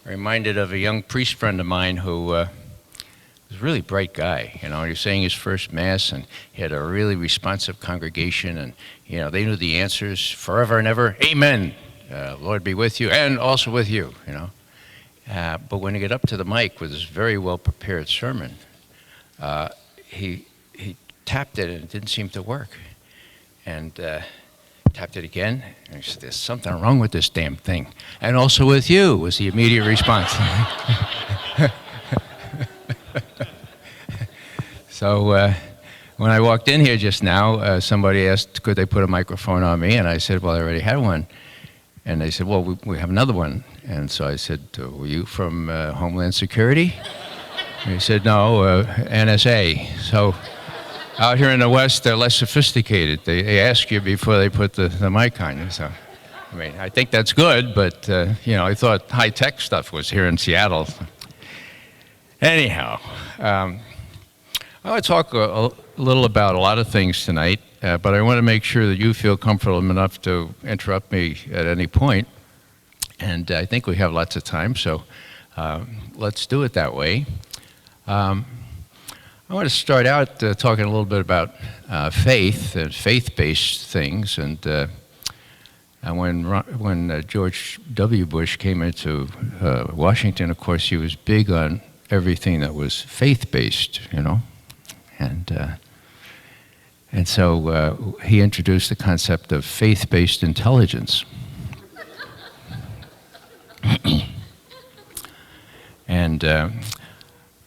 reminded of a young priest friend of mine who was a really bright guy. You know, he was saying his first Mass, and he had a really responsive congregation, and, you know, they knew the answers forever and ever. Amen. Lord be with you, and also with you, you know. But when he got up to the mic with his very well-prepared sermon, he tapped it, and it didn't seem to work. And tapped it again, and he said, "There's something wrong with this damn thing." "And also with you," was the immediate response. So when I walked in here just now, somebody asked, could they put a microphone on me? And I said, well, I already had one. And they said, well, we have another one. And so I said, were you from Homeland Security? And he said, no, NSA. So out here in the West, they're less sophisticated. They ask you before they put the mic on you. So, I mean, I think that's good, but, you know, I thought high-tech stuff was here in Seattle. Anyhow, I want to talk a little about a lot of things tonight, but I want to make sure that you feel comfortable enough to interrupt me at any point. And I think we have lots of time, so let's do it that way. I want to start out talking a little bit about faith and faith-based things. And when George W. Bush came into Washington, of course, he was big on everything that was faith-based, you know. And so he introduced the concept of faith-based intelligence. And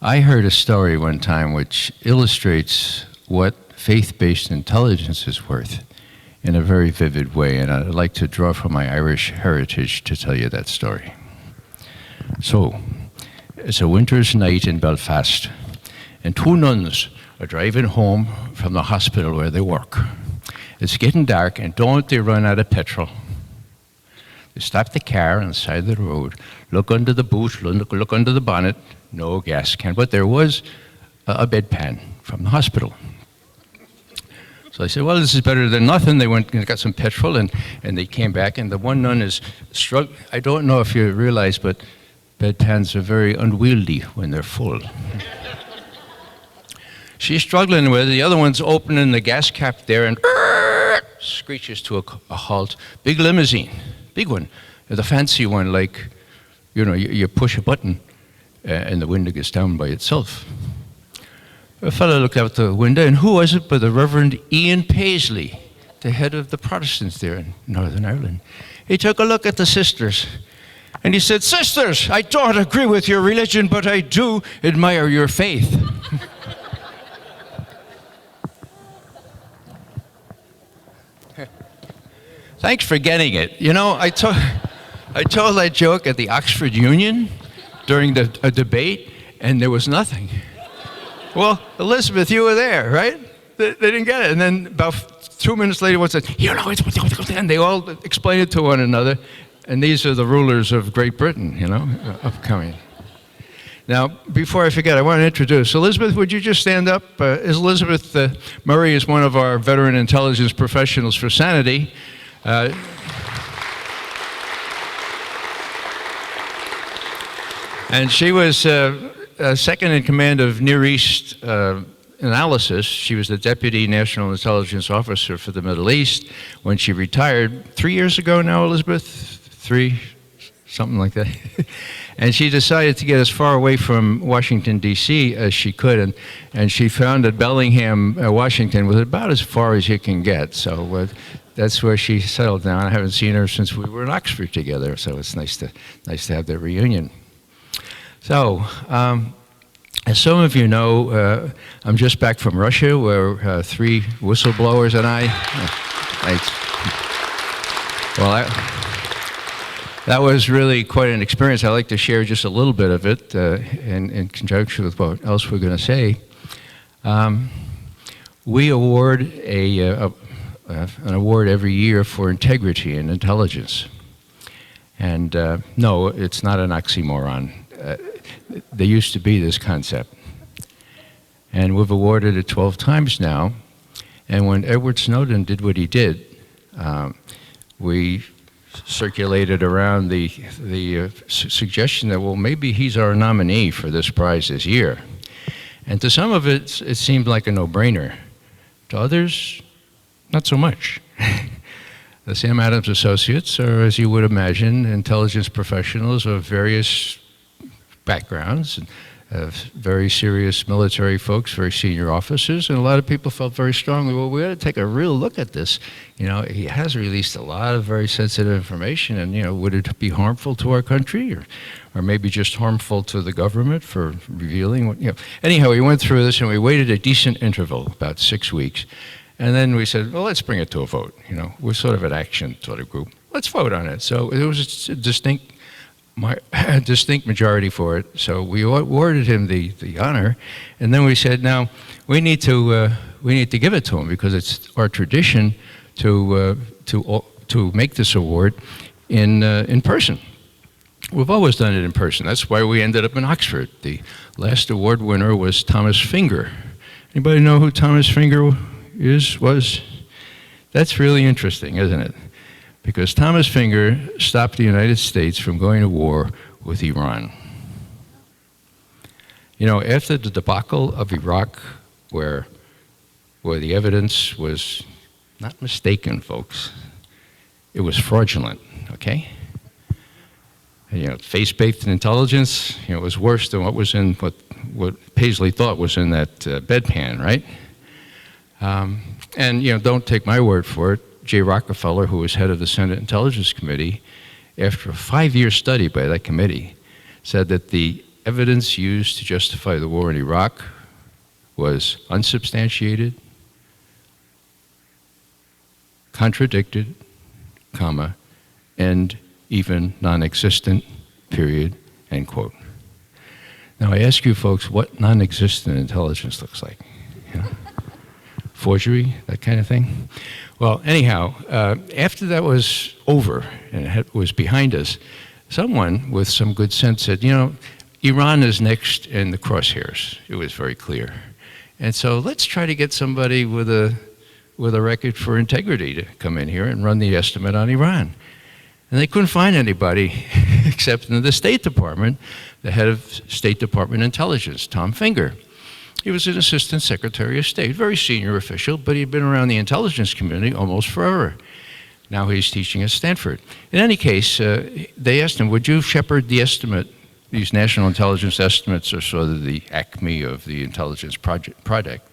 I heard a story one time which illustrates what faith-based intelligence is worth in a very vivid way, and I'd like to draw from my Irish heritage to tell you that story. So, it's a winter's night in Belfast, and two nuns are driving home from the hospital where they work. It's getting dark, and don't they run out of petrol? They stop the car on the side of the road, look under the boot, look under the bonnet, no gas can, but there was a bedpan from the hospital. So I said, well, this is better than nothing. They went and got some petrol, and they came back, and the one nun is struggling. I don't know if you realize, but bedpans are very unwieldy when they're full. She's struggling with it. The other one's opening the gas cap there and screeches to a halt. Big limousine, big one. The fancy one, like, you know, you push a button and the window gets down by itself. A fellow looked out the window, and who was it but the Reverend Ian Paisley, the head of the Protestants there in Northern Ireland. He took a look at the sisters, and he said, "Sisters, I don't agree with your religion, but I do admire your faith." Thanks for getting it. You know, I told that joke at the Oxford Union during a debate, and there was nothing. Well, Elizabeth, you were there, right? They didn't get it. And then about 2 minutes later, one said, you know, and they all explained it to one another. And these are the rulers of Great Britain, you know, upcoming. Now, before I forget, I want to introduce Elizabeth. Would you just stand up? Elizabeth Murray is one of our veteran intelligence professionals for Sanity. And she was second in command of Near East analysis. She was the Deputy National Intelligence Officer for the Middle East when she retired 3 years ago now, Elizabeth? Something like that. And she decided to get as far away from Washington, D.C. as she could, and she found that Bellingham, Washington was about as far as you can get. So that's where she settled down. I haven't seen her since we were in Oxford together, so it's nice to have that reunion. So, as some of you know, I'm just back from Russia, where 3 whistleblowers and I. Thanks. Well, that was really quite an experience. I'd like to share just a little bit of it in conjunction with what else we're going to say. We award an award every year for integrity and intelligence. And no, it's not an oxymoron. There used to be this concept. And we've awarded it 12 times now. And when Edward Snowden did what he did, we circulated around the suggestion that, well, maybe he's our nominee for this prize this year. And to some of it, it seemed like a no-brainer. To others, not so much. The Sam Adams Associates are, as you would imagine, intelligence professionals of various backgrounds, very serious military folks, very senior officers, and a lot of people felt very strongly, well, we ought to take a real look at this. You know, he has released a lot of very sensitive information, and, you know, would it be harmful to our country, or maybe just harmful to the government for revealing what, you know. Anyhow, we went through this, and we waited a decent interval, about 6 weeks. And then we said, well, let's bring it to a vote. You know, we're sort of an action sort of group. Let's vote on it. So it was a distinct majority for it. So we awarded him the honor, and then we said, now we need to give it to him because it's our tradition to make this award in person. We've always done it in person. That's why we ended up in Oxford. The last award winner was Thomas Finger. Anybody know who Thomas Finger was? That's really interesting, isn't it? Because Thomas Finger stopped the United States from going to war with Iran. You know, after the debacle of Iraq, where the evidence was not mistaken, folks, it was fraudulent, okay? And, you know, face-based intelligence, you know, was worse than what was in what Paisley thought was in that bedpan, right? And, you know, don't take my word for it. Jay Rockefeller, who was head of the Senate Intelligence Committee, after a 5-year study by that committee, said that the evidence used to justify the war in Iraq was unsubstantiated, contradicted, comma, and even non-existent, period, end quote. Now I ask you folks what non-existent intelligence looks like. You know? Forgery, that kind of thing. Well, anyhow, after that was over and it was behind us, someone with some good sense said, you know, Iran is next in the crosshairs. It was very clear. And so let's try to get somebody with a record for integrity to come in here and run the estimate on Iran. And they couldn't find anybody except in the State Department, the head of State Department Intelligence, Tom Finger. He was an assistant secretary of state, very senior official, but he'd been around the intelligence community almost forever. Now he's teaching at Stanford. In any case, they asked him, would you shepherd the estimate? These national intelligence estimates are sort of the acme of the intelligence project.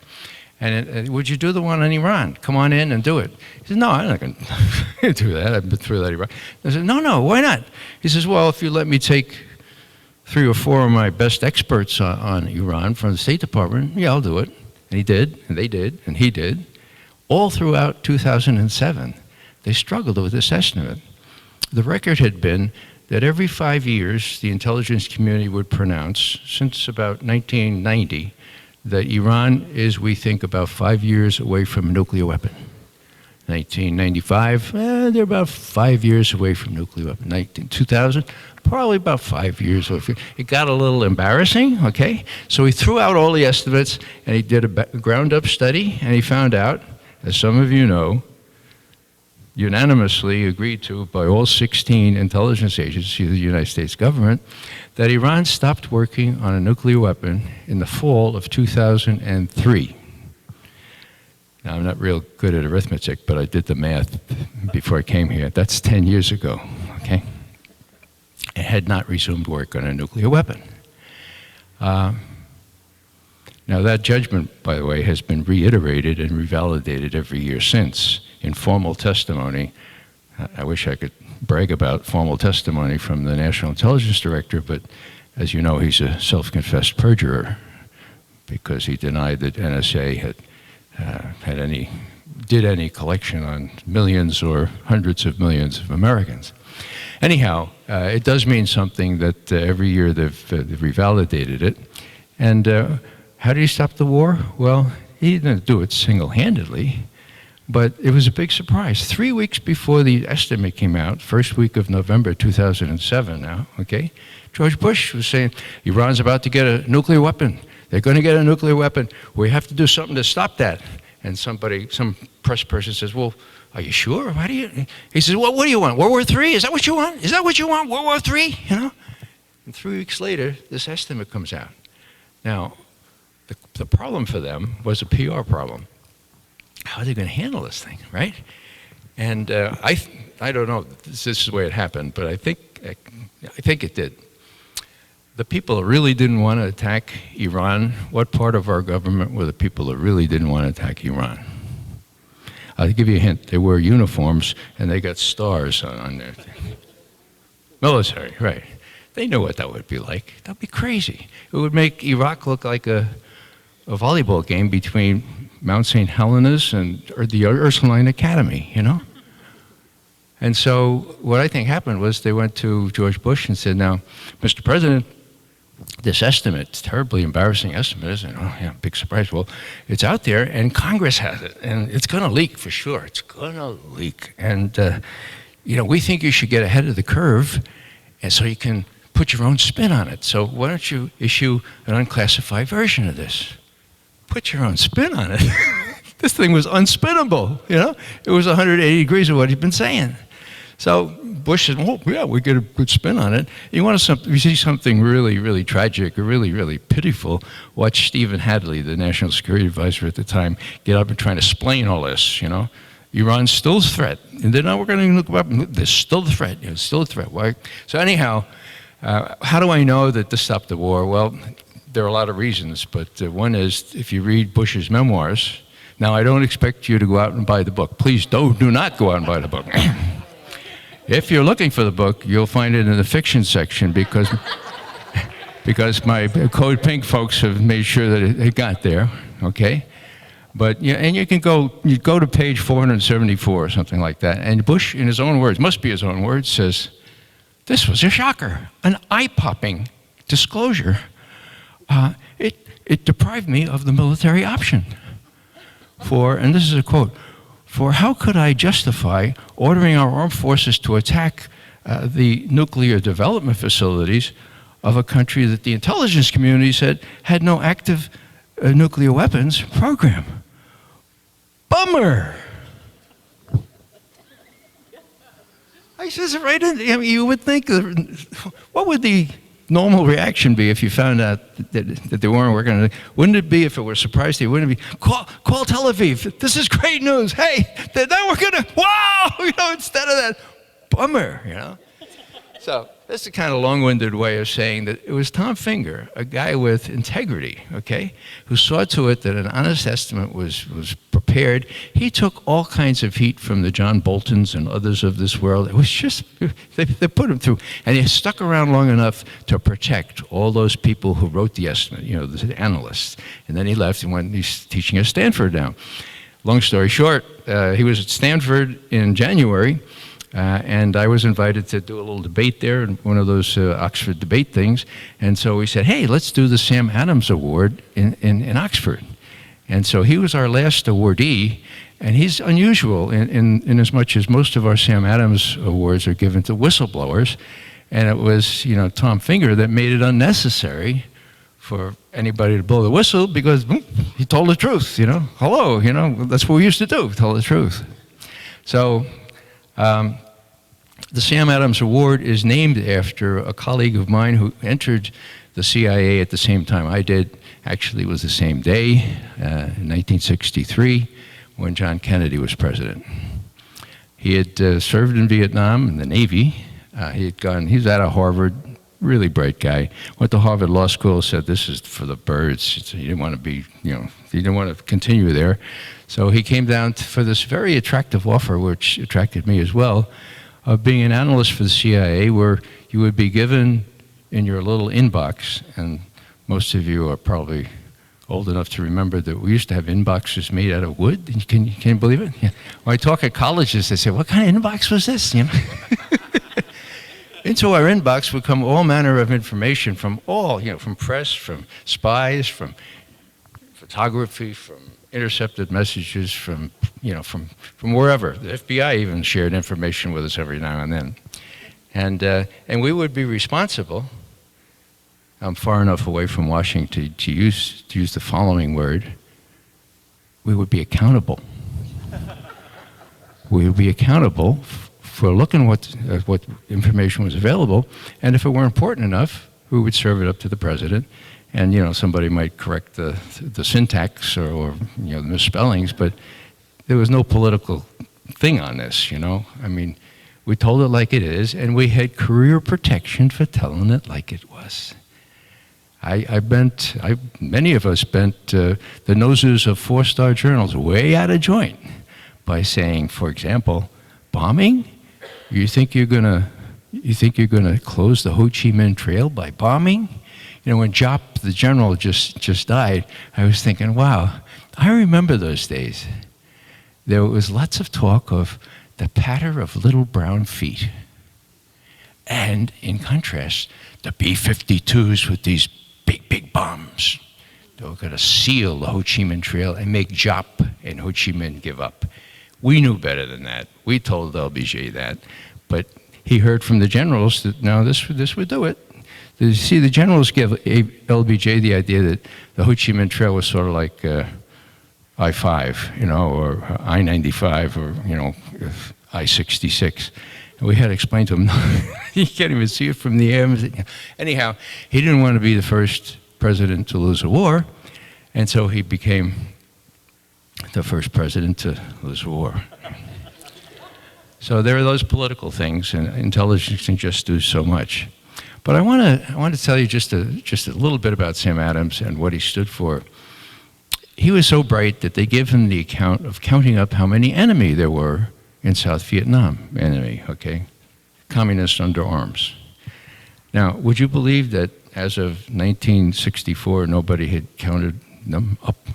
And would you do the one on Iran? Come on in and do it. He said, no, I'm not going to do that. I've been through that Iran. I said, no, why not? He says, well, if you let me take 3 or 4 of my best experts on Iran from the State Department, yeah, I'll do it. And he did, and they did, and he did. All throughout 2007, they struggled with this estimate. The record had been that every 5 years, the intelligence community would pronounce, since about 1990, that Iran is, we think, about 5 years away from a nuclear weapon. 1995, they're about 5 years away from nuclear weapon. 2000, probably about 5 years away. It got a little embarrassing, okay? So he threw out all the estimates, and he did a ground-up study, and he found out, as some of you know, unanimously agreed to by all 16 intelligence agencies of the United States government, that Iran stopped working on a nuclear weapon in the fall of 2003. Now, I'm not real good at arithmetic, but I did the math before I came here. That's 10 years ago, okay? It had not resumed work on a nuclear weapon. Now, that judgment, by the way, has been reiterated and revalidated every year since in formal testimony. I wish I could brag about formal testimony from the National Intelligence Director, but as you know, he's a self-confessed perjurer because he denied that NSA did any collection on millions or hundreds of millions of Americans. Anyhow, it does mean something that every year they've revalidated it. And how did he stop the war? Well, he didn't do it single-handedly, but it was a big surprise. 3 weeks before the estimate came out, first week of November 2007 now, okay, George Bush was saying, Iran's about to get a nuclear weapon. They're going to get a nuclear weapon. We have to do something to stop that. And some press person says, well, Are you sure? Why do you? He says, well, what do you want? World War III? Is that what you want? Is that what you want? World War III? You know? And 3 weeks later, this estimate comes out. Now, the problem for them was a PR problem. How are they going to handle this thing, right? And I don't know. This is the way it happened, but I think it did. The people that really didn't want to attack Iran, what part of our government were the people that really didn't want to attack Iran? I'll give you a hint. They wear uniforms and they got stars on their thing. Military, right. They knew what that would be like. That'd be crazy. It would make Iraq look like a volleyball game between Mount St. Helena's or the Ursuline Academy, you know? And so what I think happened was they went to George Bush and said, now, Mr. President, this estimate, terribly embarrassing estimate, isn't it? Oh, yeah, big surprise. Well, it's out there, and Congress has it, and it's going to leak for sure. It's going to leak. And, you know, we think you should get ahead of the curve, and so you can put your own spin on it. So why don't you issue an unclassified version of this? Put your own spin on it. This thing was unspinnable, you know? It was 180 degrees of what he'd been saying. So Bush said, well, yeah, we get a good spin on it. You see something really, really tragic or really, really pitiful, watch Stephen Hadley, the National Security Advisor at the time, get up and try to explain all this, you know. Iran's still a threat. And then now we're going to look up, there's still a threat, you know, still a threat. Why? So anyhow, how do I know that this stopped the war? Well, there are a lot of reasons, but one is if you read Bush's memoirs. Now, I don't expect you to go out and buy the book. Please do not go out and buy the book. If you're looking for the book, you'll find it in the fiction section because my Code Pink folks have made sure that it got there, okay? But yeah, and you go to page 474 or something like that, and Bush, in his own words, must be his own words, says, this was a shocker, an eye-popping disclosure. It deprived me of the military option. And this is a quote, for how could I justify ordering our armed forces to attack the nuclear development facilities of a country that the intelligence community said had no active nuclear weapons program? Bummer! I says it right in, I mean, you would think, what would the normal reaction be if you found out that they weren't working on it? Wouldn't it be, if it were surprised, it wouldn't it be, call Tel Aviv, this is great news, hey, they're working on, wow, you know, instead of that, bummer, you know? So that's a kind of long-winded way of saying that it was Tom Finger, a guy with integrity, okay, who saw to it that an honest estimate was prepared. He took all kinds of heat from the John Boltons and others of this world. It was just, they put him through, and he stuck around long enough to protect all those people who wrote the estimate, you know, the analysts. And then he left and went, he's teaching at Stanford now. Long story short, he was at Stanford in January, and I was invited to do a little debate there in one of those Oxford debate things. And so we said, hey, let's do the Sam Adams Award in Oxford. And so he was our last awardee, and he's unusual in as much as most of our Sam Adams Awards are given to whistleblowers. And it was, you know, Tom Finger that made it unnecessary for anybody to blow the whistle because he told the truth, you know. Hello, you know, that's what we used to do, tell the truth. So the Sam Adams Award is named after a colleague of mine who entered the CIA at the same time I did. Actually, it was the same day, in 1963, when John Kennedy was president. He had served in Vietnam in the Navy. He was out of Harvard, really bright guy. Went to Harvard Law School, said this is for the birds. He didn't want to be, you know, he didn't want to continue there. So he came down for this very attractive offer, which attracted me as well, of being an analyst for the CIA, where you would be given in your little inbox, and most of you are probably old enough to remember that we used to have inboxes made out of wood. Can you believe it? Yeah. When I talk at colleges, they say, what kind of inbox was this? You know? Into our inbox would come all manner of information from all, you know, from press, from spies, from photography, from intercepted messages, from, you know, from wherever. The FBI even shared information with us every now and then. And we would be responsible. I'm far enough away from Washington to use the following word. We would be accountable. we would be accountable for looking at what information was available, and if it were important enough, we would serve it up to the president. And somebody might correct the syntax or the misspellings, but there was no political thing on this. I mean, we told it like it is, and we had career protection for telling it like it was. Many of us bent the noses of four-star journals way out of joint by saying, for example, bombing? You think you're gonna close the Ho Chi Minh Trail by bombing? When Jop, the general, just died, I was thinking, wow, I remember those days. There was lots of talk of the patter of little brown feet. And in contrast, the B-52s with these big bombs. They were going to seal the Ho Chi Minh Trail and make Jop and Ho Chi Minh give up. We knew better than that. We told LBJ that. But he heard from the generals that, no, this would do it. You see, the generals gave LBJ the idea that the Ho Chi Minh Trail was sort of like I-5, or I-95, or, I-66. And we had to explain to him, you can't even see it from the air. Anyhow, he didn't want to be the first president to lose a war, and so he became the first president to lose a war. So there are those political things, and intelligence can just do so much. But I want to tell you just a little bit about Sam Adams and what he stood for. He was so bright that they gave him the account of counting up how many enemy there were in South Vietnam, communists under arms. Now, would you believe that as of 1964, nobody had counted them up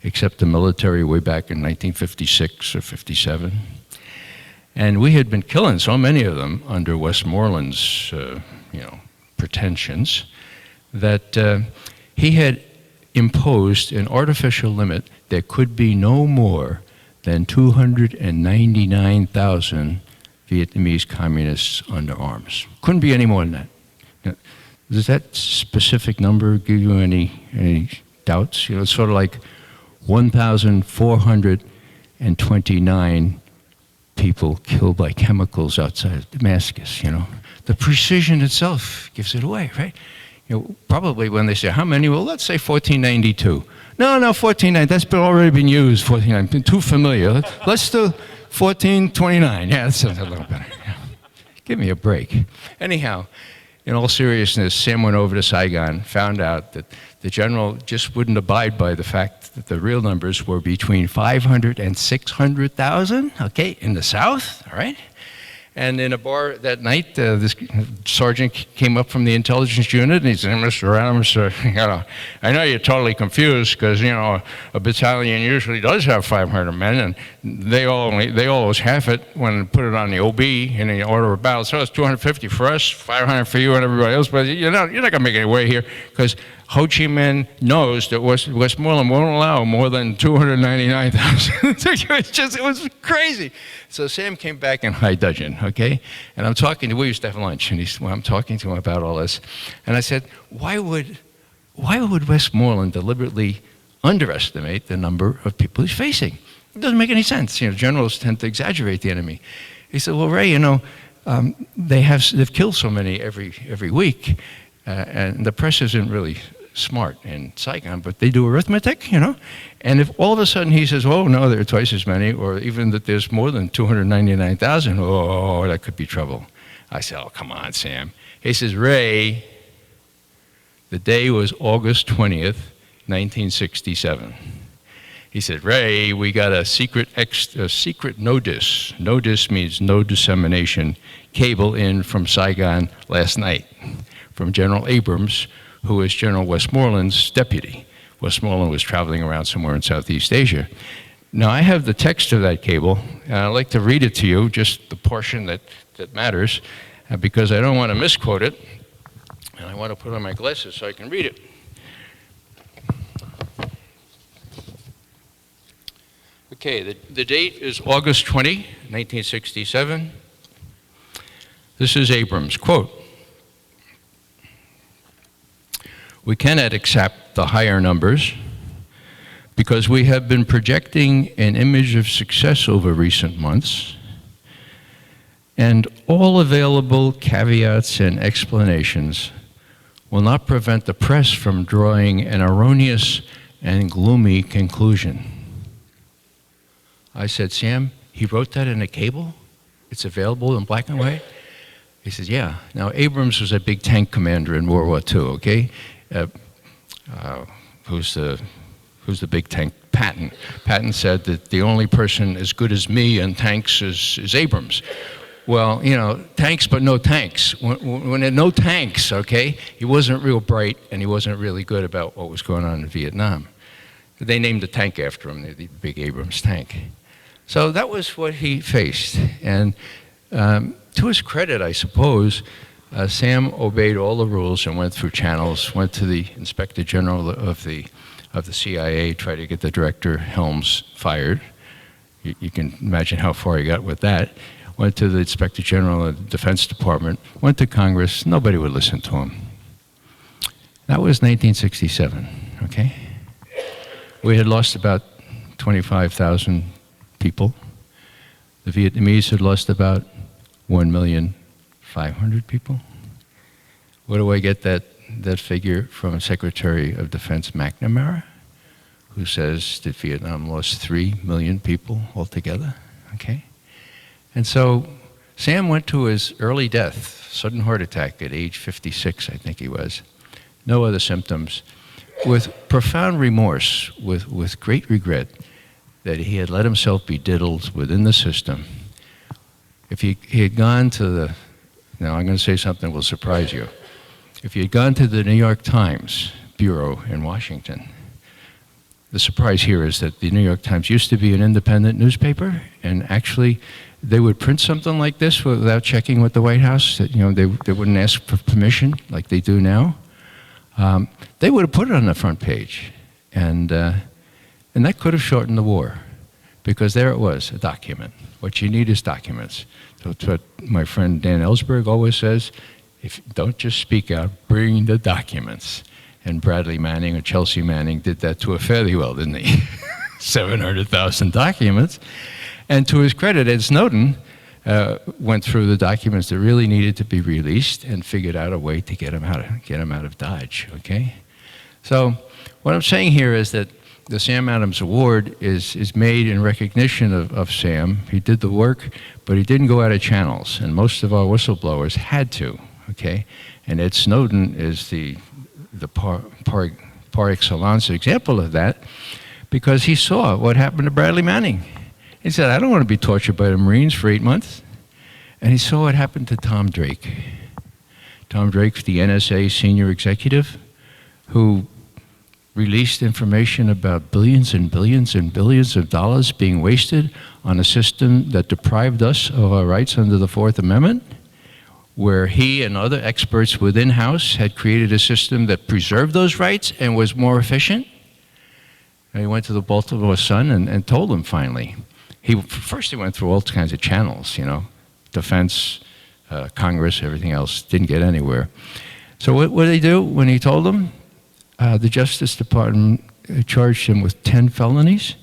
except the military way back in 1956 or 57? And we had been killing so many of them under Westmoreland's, pretensions that he had imposed an artificial limit. There could be no more than 299,000 Vietnamese communists under arms. Couldn't be any more than that. Now, does that specific number give you any doubts? It's sort of like 1,429 people killed by chemicals outside of Damascus, The precision itself gives it away, right? Probably when they say, how many? Well, let's say 1492. No, 1490, that's already been used, 1490, too familiar. Let's do 1429. Yeah, that sounds a little better. Yeah. Give me a break. Anyhow, in all seriousness, Sam went over to Saigon, found out that the general just wouldn't abide by the fact that the real numbers were between 500 and 600,000, in the South, all right? And in a bar that night, this sergeant came up from the intelligence unit, and he said, Mr. Adams, I know you're totally confused because, a battalion usually does have 500 men, and they always half it when put it on the OB in the order of battle. So it's 250 for us, 500 for you and everybody else, but you're not going to make any way here because Ho Chi Minh knows that Westmoreland won't allow more than 299,000. It was crazy. So Sam came back in high dudgeon, and I'm talking to, we used to have lunch, and I'm talking to him about all this, and I said, why would Westmoreland deliberately underestimate the number of people he's facing? It doesn't make any sense. Generals tend to exaggerate the enemy. He said, well, Ray, they've killed so many every week, and the press isn't really smart in Saigon, but they do arithmetic, And if all of a sudden he says, oh, no, there are twice as many, or even that there's more than 299,000, oh, that could be trouble. I said, oh, come on, Sam. He says, Ray, the day was August 20th, 1967. He said, Ray, we got a secret NODIS. NODIS means no dissemination cable in from Saigon last night from General Abrams, who is General Westmoreland's deputy. Westmoreland was traveling around somewhere in Southeast Asia. Now, I have the text of that cable, and I'd like to read it to you, just the portion that matters, because I don't want to misquote it, and I want to put on my glasses so I can read it. Okay, the date is August 20, 1967. This is Abrams, quote, we cannot accept the higher numbers, because we have been projecting an image of success over recent months, and all available caveats and explanations will not prevent the press from drawing an erroneous and gloomy conclusion. I said, Sam, he wrote that in a cable? It's available in black and white? He says, yeah. Now, Abrams was a big tank commander in World War II, okay? Who's the big tank? Patton. Patton said that the only person as good as me in tanks is Abrams. Well, you know, tanks but no tanks. When there are no tanks, okay, he wasn't real bright and he wasn't really good about what was going on in Vietnam. They named the tank after him, the big Abrams tank. So that was what he faced. And to his credit, I suppose, Sam obeyed all the rules and went through channels, went to the Inspector General of the CIA, tried to get the director, Helms, fired. You can imagine how far he got with that. Went to the Inspector General of the Defense Department, went to Congress, nobody would listen to him. That was 1967, okay? We had lost about 25,000 people. The Vietnamese had lost about 1,500,000 people. Where do I get that figure? From Secretary of Defense McNamara, who says that Vietnam lost 3 million people altogether, okay? And so Sam went to his early death, sudden heart attack at age 56, I think he was, no other symptoms, with profound remorse, with great regret that he had let himself be diddled within the system. If he had gone to the, now I'm going to say something that will surprise you. If he had gone to the New York Times bureau in Washington, the surprise here is that the New York Times used to be an independent newspaper, and actually they would print something like this without checking with the White House. That, you know, they wouldn't ask for permission like they do now. They would have put it on the front page, and that could have shortened the war, because there it was, a document. What you need is documents. So it's what my friend Dan Ellsberg always says: don't just speak out, bring the documents. And Bradley Manning or Chelsea Manning did that to a fairly well, didn't he? 700,000 documents. And to his credit, Ed Snowden went through the documents that really needed to be released and figured out a way to get him out of Dodge, okay? So what I'm saying here is that the Sam Adams Award is made in recognition of Sam. He did the work, but he didn't go out of channels, and most of our whistleblowers had to, okay? And Ed Snowden is the par excellence example of that, because he saw what happened to Bradley Manning. He said, I don't want to be tortured by the Marines for 8 months. And he saw what happened to Tom Drake. Tom Drake, the NSA senior executive, who released information about billions and billions and billions of dollars being wasted on a system that deprived us of our rights under the Fourth Amendment, where he and other experts within House had created a system that preserved those rights and was more efficient. And he went to the Baltimore Sun and told them finally. First he went through all kinds of channels, you know, defense, Congress, everything else, didn't get anywhere. So what did he do when he told them? The Justice Department charged him with 10 felonies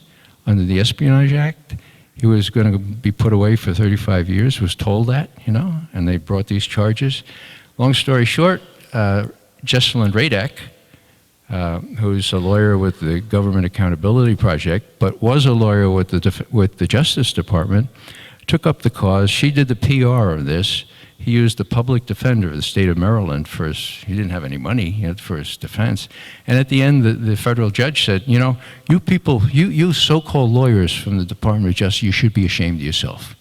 under the Espionage Act. He was going to be put away for 35 years, was told that, you know, and they brought these charges. Long story short, Jesselyn Radak, who's a lawyer with the Government Accountability Project, but was a lawyer with the Justice Department, took up the cause. She did the PR of this. He used the public defender of the state of Maryland for his, he didn't have any money, you know, for his defense. And at the end, the federal judge said, you know, you people, you so-called lawyers from the Department of Justice, you should be ashamed of yourself.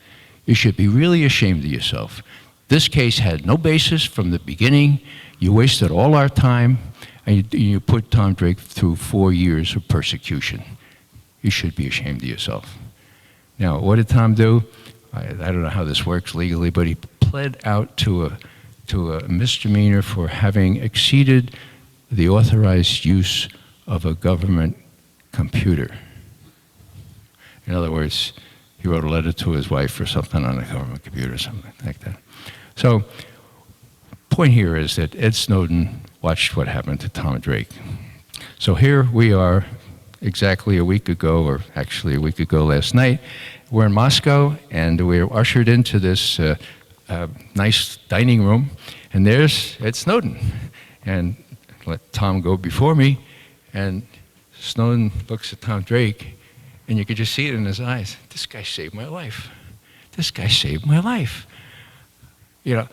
You should be really ashamed of yourself. This case had no basis from the beginning. You wasted all our time, and you put Tom Drake through 4 years of persecution. You should be ashamed of yourself. Now, what did Tom do? I don't know how this works legally, but he pled out to a misdemeanor for having exceeded the authorized use of a government computer. In other words, he wrote a letter to his wife or something on a government computer or something like that. So, point here is that Ed Snowden watched what happened to Tom Drake. So here we are, exactly a week ago, or actually a week ago last night. We're in Moscow, and we were ushered into this nice dining room, and there's Ed Snowden. And let Tom go before me, and Snowden looks at Tom Drake, and you could just see it in his eyes. This guy saved my life. This guy saved my life. You know,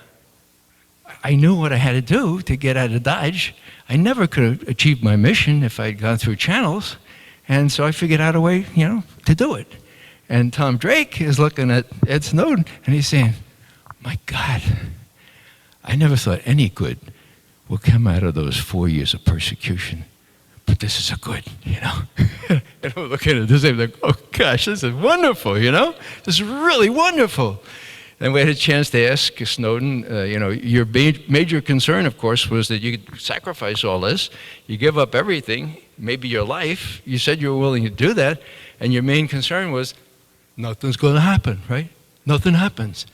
I knew what I had to do to get out of Dodge. I never could have achieved my mission if I'd gone through channels, and so I figured out a way, to do it. And Tom Drake is looking at Ed Snowden, and he's saying, my God, I never thought any good will come out of those 4 years of persecution. But this is a good, And I'm looking at this, I'm like, oh gosh, this is wonderful, This is really wonderful. And we had a chance to ask Snowden, your major concern, of course, was that you could sacrifice all this. You give up everything, maybe your life. You said you were willing to do that. And your main concern was, nothing's going to happen, right? Nothing happens.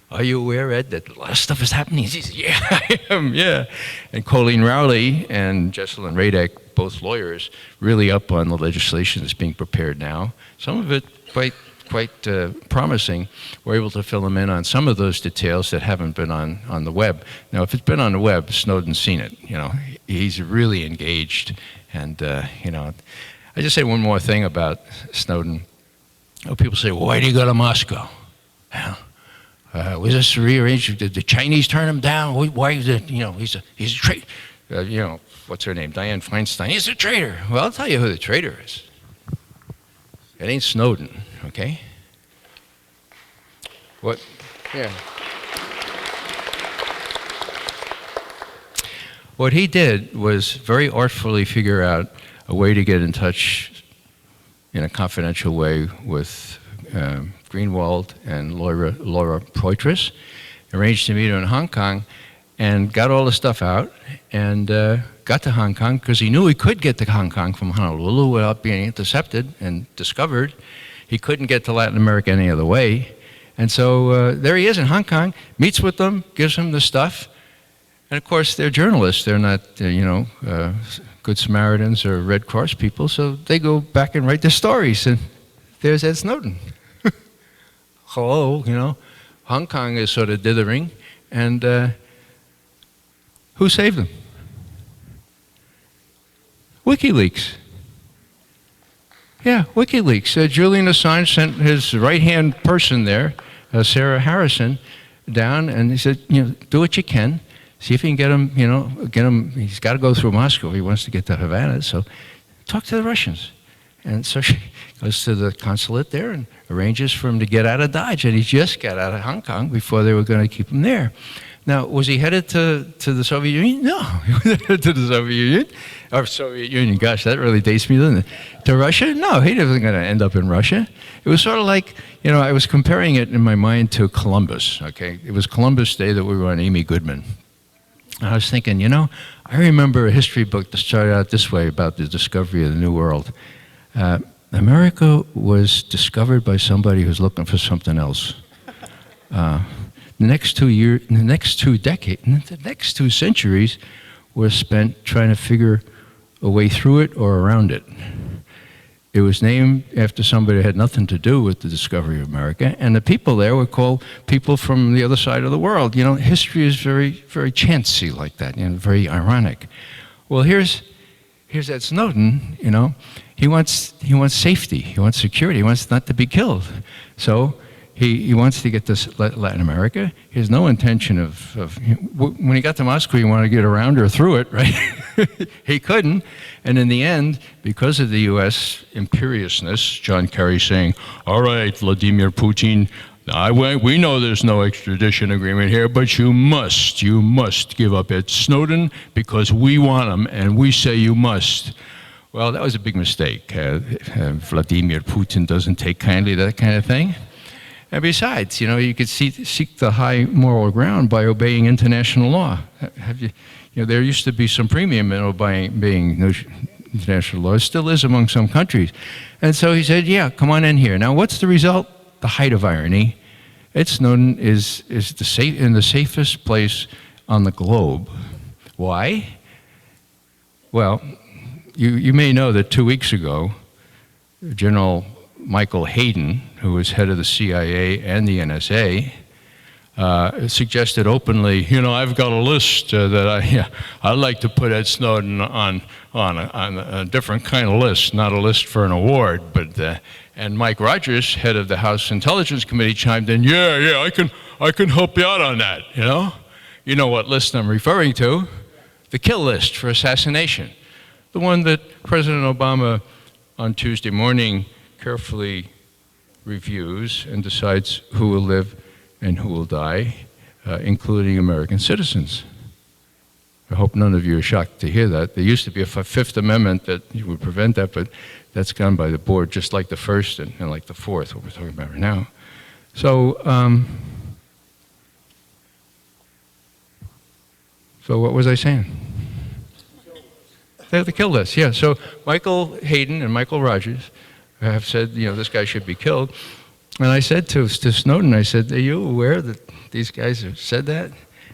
Are you aware, Ed, that a lot of stuff is happening? He says, yeah, I am, yeah. And Colleen Rowley and Jesselyn Radek, both lawyers, really up on the legislation that's being prepared now. Some of it quite promising. We're able to fill them in on some of those details that haven't been on the web. Now, if it's been on the web, Snowden's seen it. He's really engaged. And, I just say one more thing about Snowden. People say, well, why did he go to Moscow? Was this rearranged? Did the Chinese turn him down? Why is it, he's a traitor. What's her name? Dianne Feinstein. He's a traitor. Well, I'll tell you who the traitor is. It ain't Snowden, okay? What? Yeah. What he did was very artfully figure out a way to get in touch in a confidential way with Greenwald and Laura Poitras, arranged to meet her in Hong Kong, and got all the stuff out, and got to Hong Kong, because he knew he could get to Hong Kong from Honolulu without being intercepted and discovered. He couldn't get to Latin America any other way. And so there he is in Hong Kong, meets with them, gives them the stuff. And of course, they're journalists. They're not, Good Samaritans or Red Cross people, so they go back and write their stories. And there's Ed Snowden. Hello, Hong Kong is sort of dithering. And who saved them? WikiLeaks. Yeah, WikiLeaks. Julian Assange sent his right-hand person there, Sarah Harrison, down, and he said, do what you can. See if you can get him, he's got to go through Moscow if he wants to get to Havana, so talk to the Russians. And so she goes to the consulate there and arranges for him to get out of Dodge, and he just got out of Hong Kong before they were going to keep him there. Now, was he headed to the Soviet Union? No, he wasn't headed to the Soviet Union. Or Soviet Union, gosh, that really dates me, doesn't it? To Russia? No, he wasn't going to end up in Russia. It was sort of like, I was comparing it in my mind to Columbus, okay? It was Columbus Day that we were on Amy Goodman. And I was thinking, I remember a history book that started out this way about the discovery of the New World. America was discovered by somebody who's looking for something else. The next 2 years, the next 2 decades, the next 2 centuries were spent trying to figure a way through it or around it. It was named after somebody that had nothing to do with the discovery of America, and the people there were called people from the other side of the world. History is very, very chancy like that, very ironic. Well, here's Ed Snowden. He wants safety, he wants security, he wants not to be killed. So he wants to get to Latin America. He has no intention of when he got to Moscow, he wanted to get around or through it, right? He couldn't. And in the end, because of the U.S. imperiousness, John Kerry saying, all right, Vladimir Putin, we know there's no extradition agreement here, but you must give up Ed Snowden because we want him and we say you must. Well, that was a big mistake. Vladimir Putin doesn't take kindly to that kind of thing. And besides, you could seek the high moral ground by obeying international law. There used to be some premium in obeying international law. It still is among some countries. And so he said, yeah, come on in here. Now, what's the result? The height of irony. Ed Snowden is in the safest place on the globe. Why? Well, you may know that 2 weeks ago, General Michael Hayden, who was head of the CIA and the NSA, suggested openly, I've got a list that I'd like to put Ed Snowden on a different kind of list, not a list for an award. But and Mike Rogers, head of the House Intelligence Committee, chimed in, I can help you out on that. You know what list I'm referring to? The kill list for assassination, the one that President Obama on Tuesday morning carefully reviews and decides who will live and who will die, including American citizens. I hope none of you are shocked to hear that. There used to be a Fifth Amendment that would prevent that, but that's gone by the board, just like the First and like the Fourth, what we're talking about right now. So, so what was I saying? The kill list, yeah. So Michael Hayden and Michael Rogers have said, this guy should be killed. And I said to Snowden, I said, are you aware that these guys have said that?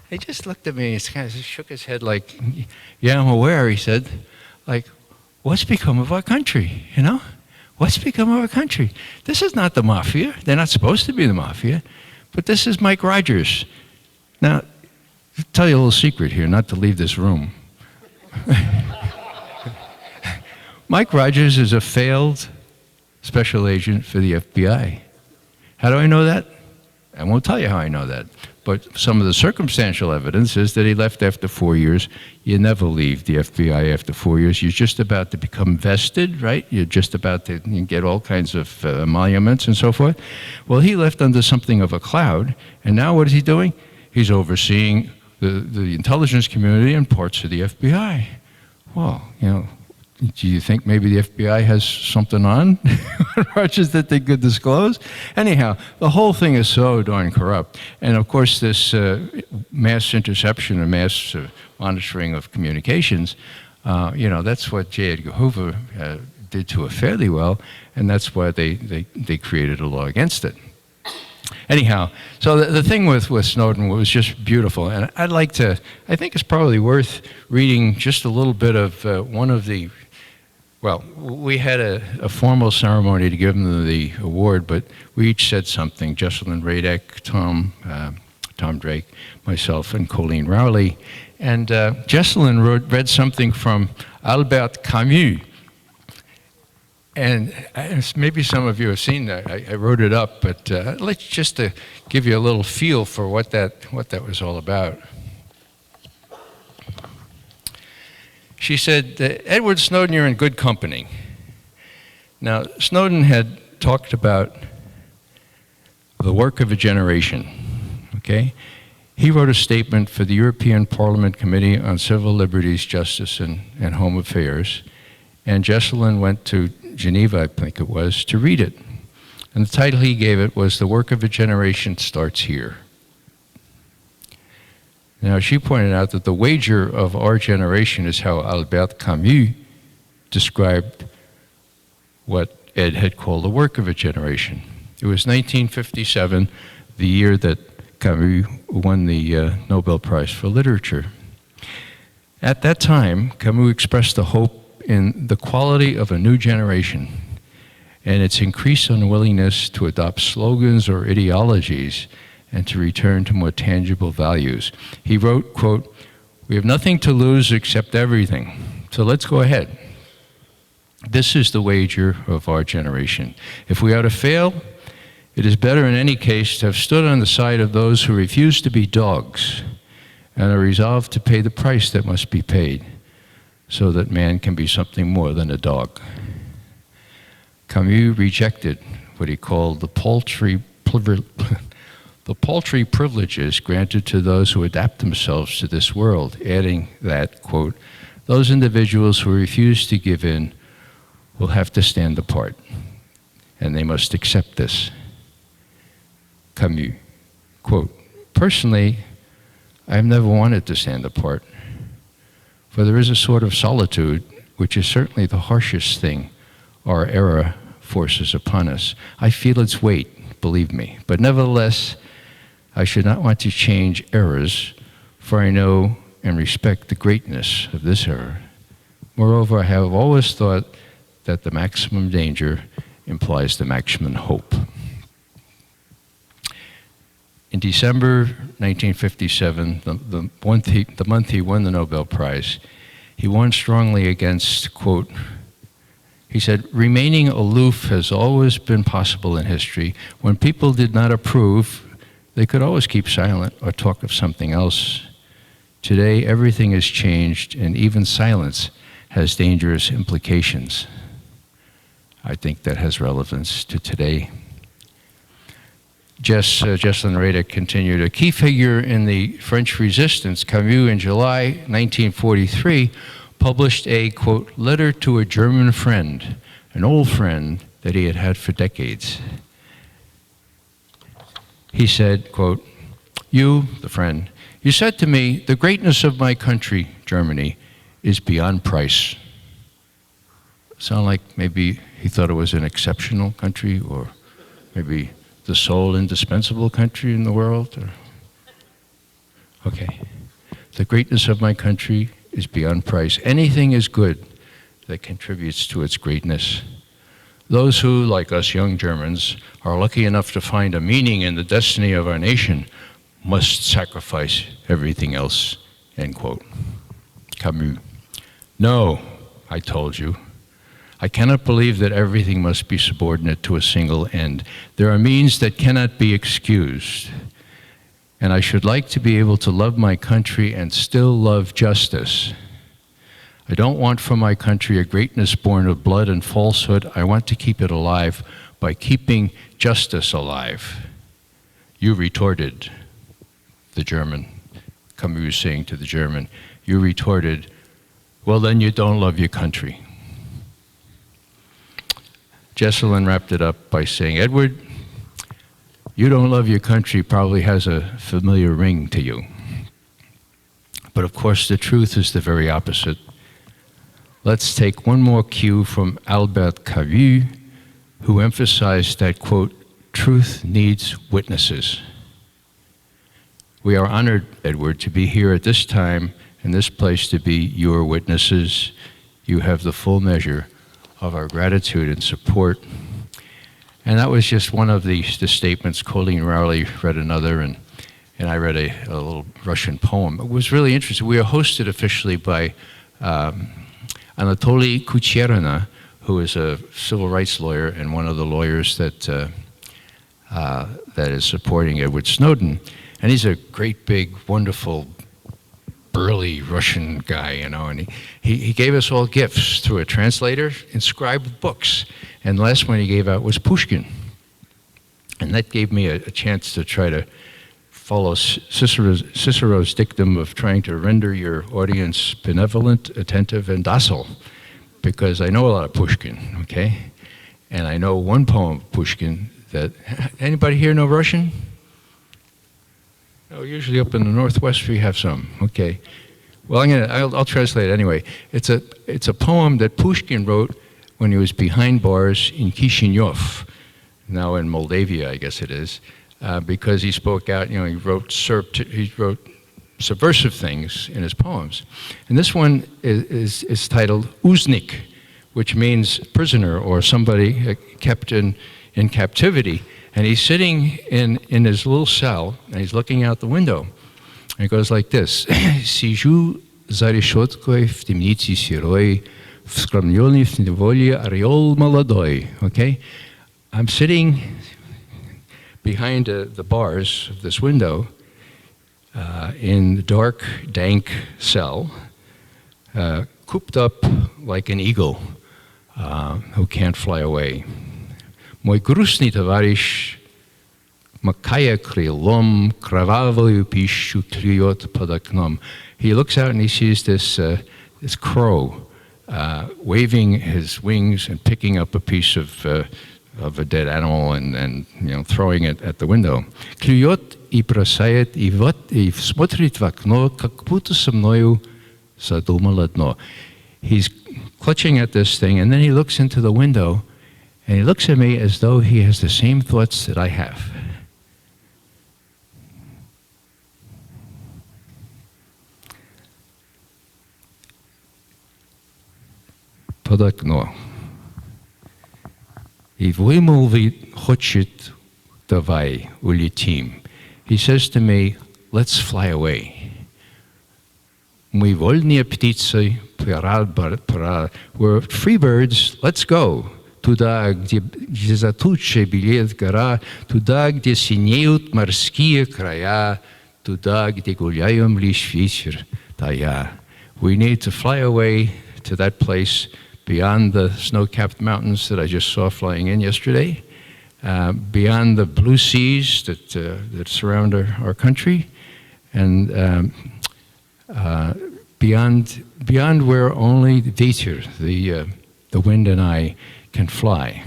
He just looked at me and kind of shook his head like, yeah, I'm aware. He said, like, what's become of our country, What's become of our country? This is not the mafia. They're not supposed to be the mafia. But this is Mike Rogers. Now, I'll tell you a little secret here, not to leave this room. Mike Rogers is a failed special agent for the FBI. How do I know that? I won't tell you how I know that. But some of the circumstantial evidence is that he left after 4 years. You never leave the FBI after 4 years. You're just about to become vested, right? You're just about to get all kinds of emoluments and so forth. Well, he left under something of a cloud, and now what is he doing? He's overseeing the intelligence community and parts of the FBI. Well, do you think maybe the FBI has something on Rogers that they could disclose? Anyhow, the whole thing is so darn corrupt. And of course, this mass interception and mass monitoring of communications, that's what J. Edgar Hoover did to it fairly well, and that's why they created a law against it. Anyhow, so the thing with Snowden was just beautiful, and I think it's probably worth reading just a little bit of one of the. Well, we had a formal ceremony to give him the award, but we each said something. Jesselyn Radek, Tom Drake, myself, and Colleen Rowley. And Jesselyn read something from Albert Camus. And maybe some of you have seen that. I wrote it up, but let's just to give you a little feel for what that was all about. She said, Edward Snowden, you're in good company. Now, Snowden had talked about the work of a generation, okay? He wrote a statement for the European Parliament Committee on Civil Liberties, Justice, and Home Affairs, and Jesselyn went to Geneva, I think it was, to read it. And the title he gave it was The Work of a Generation Starts Here. Now, she pointed out that the wager of our generation is how Albert Camus described what Ed had called the work of a generation. It was 1957, the year that Camus won the Nobel Prize for Literature. At that time, Camus expressed a hope in the quality of a new generation and its increased unwillingness to adopt slogans or ideologies and to return to more tangible values. He wrote, quote, "We have nothing to lose except everything, so let's go ahead. This is the wager of our generation. If we are to fail, it is better in any case to have stood on the side of those who refuse to be dogs and are resolved to pay the price that must be paid so that man can be something more than a dog." Camus rejected what he called the paltry privileges granted to those who adapt themselves to this world, adding that, quote, "Those individuals who refuse to give in will have to stand apart, and they must accept this." Camus, quote, "Personally, I have never wanted to stand apart, for there is a sort of solitude which is certainly the harshest thing our era forces upon us. I feel its weight, believe me, but nevertheless, I should not want to change eras, for I know and respect the greatness of this era. Moreover, I have always thought that the maximum danger implies the maximum hope. In December 1957, the month he won the Nobel Prize, he warned strongly against, quote, he said, remaining aloof has always been possible in history. When people did not approve, they could always keep silent or talk of something else. Today, everything has changed, and even silence has dangerous implications. I think that has relevance to today. Jesslyn Rada continued, a key figure in the French resistance, Camus, in July 1943, published a, quote, letter to a German friend, an old friend that he had had for decades. He said, quote, you, the friend, you said to me, the greatness of my country, Germany, is beyond price. Sound like maybe he thought it was an exceptional country, or maybe the sole indispensable country in the world? Or... Okay. The greatness of my country is beyond price. Anything is good that contributes to its greatness. Those who, like us young Germans, are lucky enough to find a meaning in the destiny of our nation must sacrifice everything else, end quote. Camus. No, I told you. I cannot believe that everything must be subordinate to a single end. There are means that cannot be excused. And I should like to be able to love my country and still love justice. I don't want for my country a greatness born of blood and falsehood. I want to keep it alive by keeping justice alive. You retorted, the German, Camus saying to the German, you retorted, well, then you don't love your country. Jesselyn wrapped it up by saying, Edward, you don't love your country probably has a familiar ring to you. But of course, the truth is the very opposite. Let's take one more cue from Albert Camus, who emphasized that, quote, truth needs witnesses. We are honored, Edward, to be here at this time and this place to be your witnesses. You have the full measure of our gratitude and support. And that was just one of the statements. Colleen Rowley read another, and I read a little Russian poem. It was really interesting. We are hosted officially by Anatoly Kucherina, who is a civil rights lawyer and one of the lawyers that is supporting Edward Snowden. And he's a great, big, wonderful, burly Russian guy, you know, and he gave us all gifts through a translator, inscribed books. And the last one he gave out was Pushkin. And that gave me a chance to try to follow Cicero's dictum of trying to render your audience benevolent, attentive, and docile, because I know a lot of Pushkin, okay? And I know one poem of Pushkin that, anybody here know Russian? Oh, usually up in the Northwest we have some, okay. Well, I'll translate it anyway. It's a poem that Pushkin wrote when he was behind bars in Chisinau, now in Moldavia, I guess it is, because he spoke out, you know, he wrote subversive things in his poems. And this one is titled Uznik, which means prisoner or somebody kept in captivity. And he's sitting in his little cell, and he's looking out the window. And it goes like this. Сижу за решеткой в темнице сырой, вскормленный в неволе орел молодой. Okay? I'm sitting behind the bars of this window in the dark, dank cell, cooped up like an eagle who can't fly away. Мой грустный товарищ, макая крылом, кровавую пищу клюет под окном. He looks out and he sees this crow waving his wings and picking up a piece of a dead animal and you know, throwing it at the window. Клюет и бросает, и вот и смотрит в окно, как будто со мною задумал одно. He's clutching at this thing, and then he looks into the window. And he looks at me as though he has the same thoughts that I have. Под окно. И вымолвит хочет давай улетим. He says to me, let's fly away. Мы вольные птицы, we're free birds, let's go. Туда, где за тучей белеет гора, туда, где синеют морские края, туда, где гуляем лишь ветер тая. We need to fly away to that place beyond the snow-capped mountains that I just saw flying in yesterday, beyond the blue seas that surround our country, and beyond where only the wind and I can fly.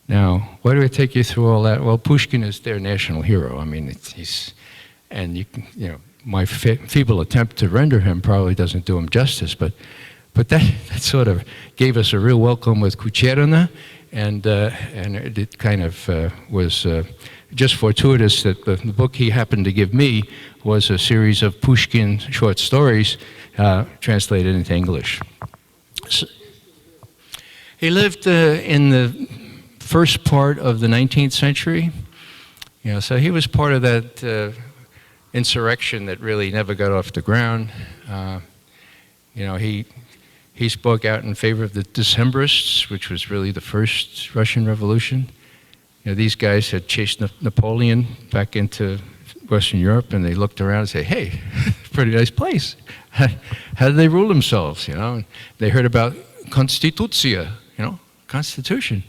Now, why do I take you through all that? Well, Pushkin is their national hero. I mean, my feeble attempt to render him probably doesn't do him justice, but that sort of gave us a real welcome with Kucherina, and it kind of was just fortuitous that the book he happened to give me was a series of Pushkin short stories translated into English. So, he lived in the first part of the 19th century, so he was part of that insurrection that really never got off the ground. He spoke out in favor of the Decembrists, which was really the first Russian Revolution. These guys had chased Napoleon back into Western Europe, and they looked around and said, hey, pretty nice place. How do they rule themselves, And they heard about Konstituция, Constitution.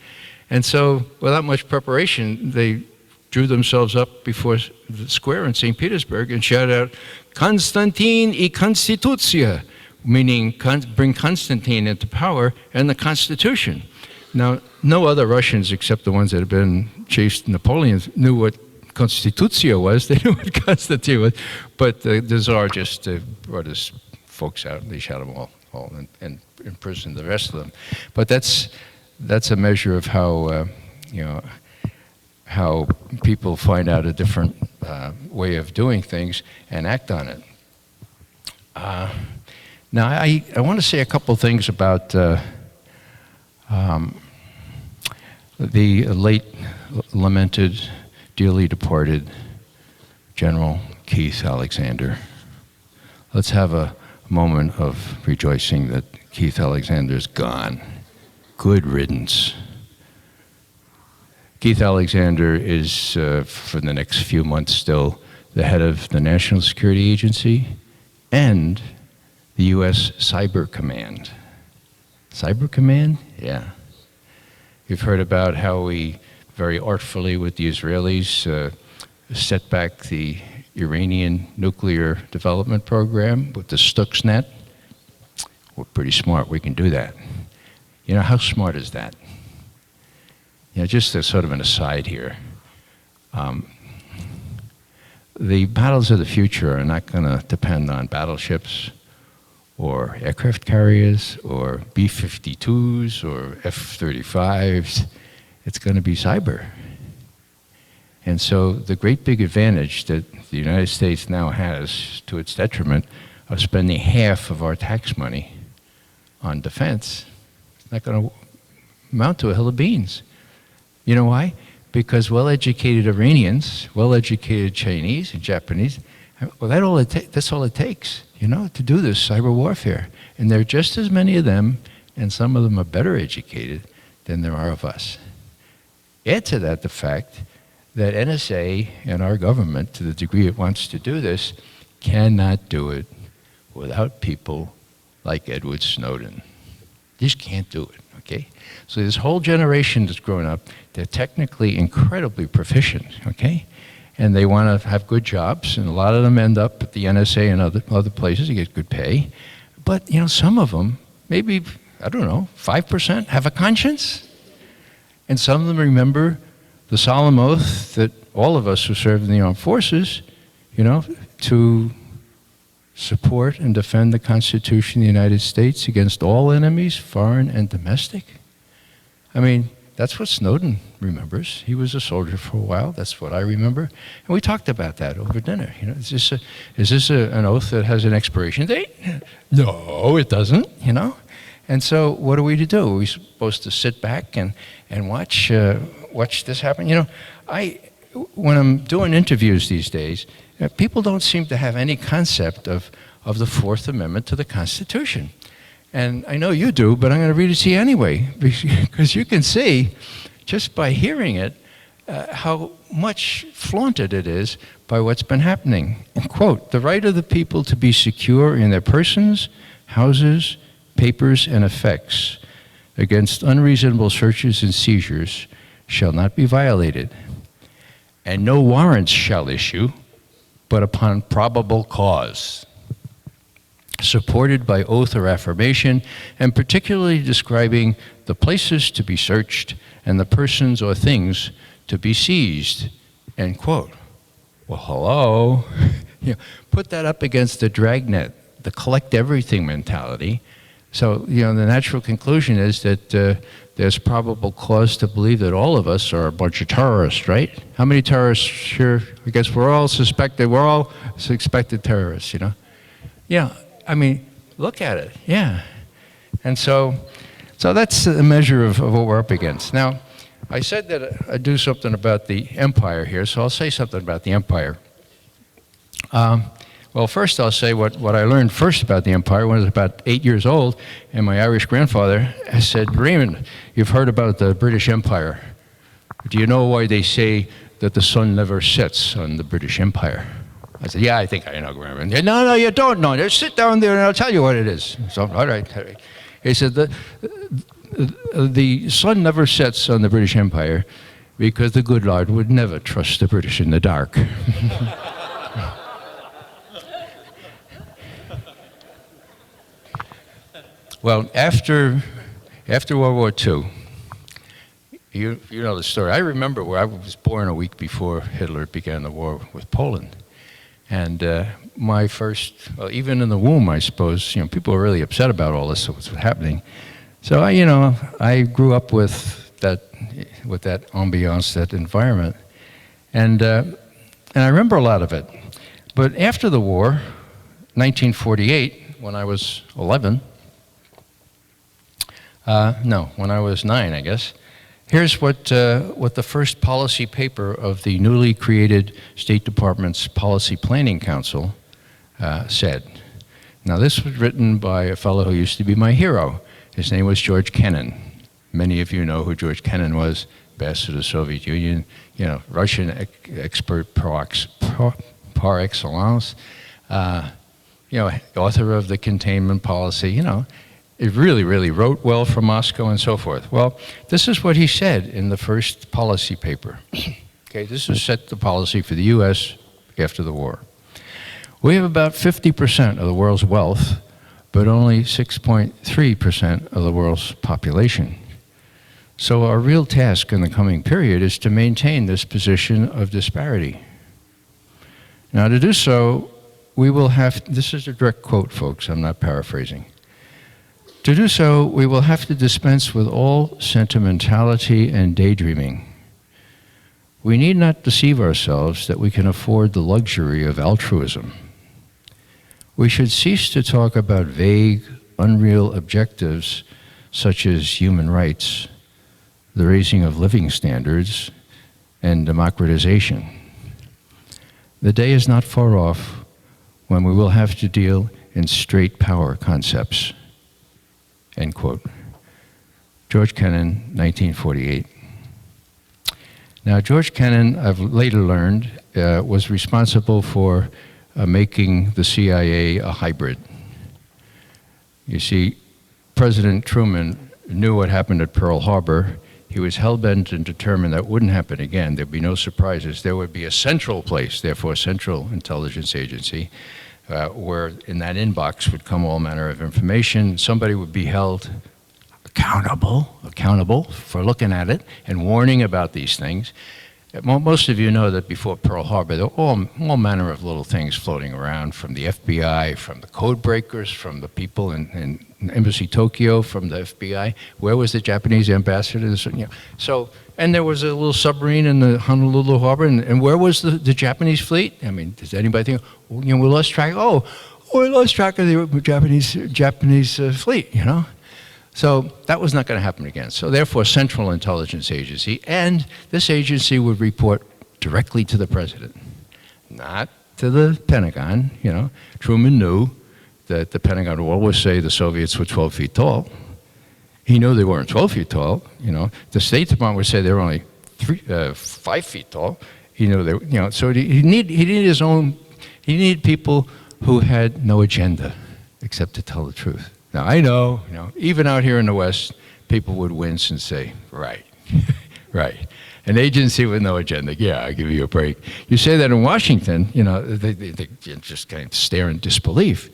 And so, without much preparation, they drew themselves up before the square in St. Petersburg and shouted out, Konstantin I Konstitucja, meaning bring Constantine into power and the Constitution. Now, no other Russians except the ones that had been chased Napoleon knew what Konstitucja was. They knew what Constantine was. But the Tsar just brought his folks out and they shot them all and imprisoned the rest of them. But that's a measure of how people find out a different way of doing things and act on it. Now, I want to say a couple things about the late, lamented, dearly departed General Keith Alexander. Let's have a moment of rejoicing that Keith Alexander's gone. Good riddance. Keith Alexander is, for the next few months still, the head of the National Security Agency and the U.S. Cyber Command. Cyber Command? Yeah. You've heard about how we very artfully with the Israelis set back the Iranian nuclear development program with the Stuxnet. We're pretty smart, we can do that. How smart is that? Just as sort of an aside here. The battles of the future are not going to depend on battleships or aircraft carriers or B-52s or F-35s. It's going to be cyber. And so the great big advantage that the United States now has, to its detriment, of spending half of our tax money on defense, it's not going to amount to a hill of beans. You know why? Because well-educated Iranians, well-educated Chinese and Japanese, well, that's all it takes, to do this cyber warfare. And there are just as many of them, and some of them are better educated than there are of us. Add to that the fact that NSA and our government, to the degree it wants to do this, cannot do it without people like Edward Snowden. Just can't do it, okay? So this whole generation that's grown up, they're technically incredibly proficient, okay? And they want to have good jobs, and a lot of them end up at the NSA and other places to get good pay. But, some of them, maybe, 5% have a conscience. And some of them remember the solemn oath that all of us who serve in the armed forces, to support and defend the Constitution of the United States against all enemies, foreign and domestic. I mean, that's what Snowden remembers. He was a soldier for a while. That's what I remember. And we talked about that over dinner. Is this an oath that has an expiration date? No, it doesn't, And so what are we to do? Are we supposed to sit back and watch this happen? You know, when I'm doing interviews these days, people don't seem to have any concept of the Fourth Amendment to the Constitution. And I know you do, but I'm going to read it to you anyway, because you can see, just by hearing it, how much flaunted it is by what's been happening. Quote, "The right of the people to be secure in their persons, houses, papers, and effects against unreasonable searches and seizures shall not be violated, and no warrants shall issue, but upon probable cause, supported by oath or affirmation, and particularly describing the places to be searched and the persons or things to be seized," end quote. Well, hello. You know, put that up against the dragnet, the collect everything mentality. So, you know, the natural conclusion is that there's probable cause to believe that all of us are a bunch of terrorists, right? How many terrorists here? I guess we're all suspected terrorists, you know? Yeah, I mean, look at it, yeah. And so that's a measure of what we're up against. Now, I said that I'd do something about the empire here, so I'll say something about the empire. Well, first I'll say what I learned first about the empire when I was about 8 years old, and my Irish grandfather said, "Raymond, you've heard about the British Empire. Do you know why they say that the sun never sets on the British Empire?" I said, "Yeah, I think I know, Grandma." No, you don't know. Just sit down there and I'll tell you what it is. So, all right. He said, the sun never sets on the British Empire because the good Lord would never trust the British in the dark. Well, after World War II, you know the story. I remember where I was born a week before Hitler began the war with Poland. And my first, well, even in the womb, I suppose, you know, people were really upset about all this that was happening. So I grew up with that ambiance, that environment, and I remember a lot of it. But after the war, 1948, when I was 11, when I was 9, I guess. Here's what the first policy paper of the newly created State Department's Policy Planning Council said. Now, this was written by a fellow who used to be my hero. His name was George Kennan. Many of you know who George Kennan was, ambassador to the Soviet Union, you know, Russian expert par excellence, you know, author of the containment policy, you know. It really, really wrote well from Moscow and so forth. Well, this is what he said in the first policy paper. Okay, this has set the policy for the U.S. after the war. "We have about 50% of the world's wealth, but only 6.3% of the world's population. So our real task in the coming period is to maintain this position of disparity. Now, to do so, we will have," this is a direct quote, folks, I'm not paraphrasing. "To do so, we will have to dispense with all sentimentality and daydreaming. We need not deceive ourselves that we can afford the luxury of altruism. We should cease to talk about vague, unreal objectives such as human rights, the raising of living standards, and democratization. The day is not far off when we will have to deal in straight power concepts." End quote. George Kennan, 1948. Now, George Kennan, I've later learned, was responsible for making the CIA a hybrid. You see, President Truman knew what happened at Pearl Harbor. He was hell-bent and determined that wouldn't happen again. There'd be no surprises. There would be a central place, therefore Central Intelligence Agency, where in that inbox would come all manner of information. Somebody would be held accountable for looking at it and warning about these things. Most of you know that before Pearl Harbor, there were all manner of little things floating around, from the FBI, from the code breakers, from the people in Embassy Tokyo, from the FBI. Where was the Japanese ambassador? You know, so, and there was a little submarine in the Honolulu harbor, and where was the Japanese fleet? I mean, does anybody think, you know, we lost track? We lost track of the Japanese fleet, you know? So that was not going to happen again. So therefore, Central Intelligence Agency, and this agency would report directly to the president, not to the Pentagon. You know, Truman knew that the Pentagon would always say the Soviets were 12 feet tall. He knew they weren't 12 feet tall. You know, the State Department would say they were only 5 feet tall. He knew they, you know, so he needed his own. He needed people who had no agenda except to tell the truth. Now I know, you know, even out here in the West, people would wince and say, "Right, right." An agency with no agenda. Yeah, I'll give you a break. You say that in Washington, you know, they just kind of stare in disbelief.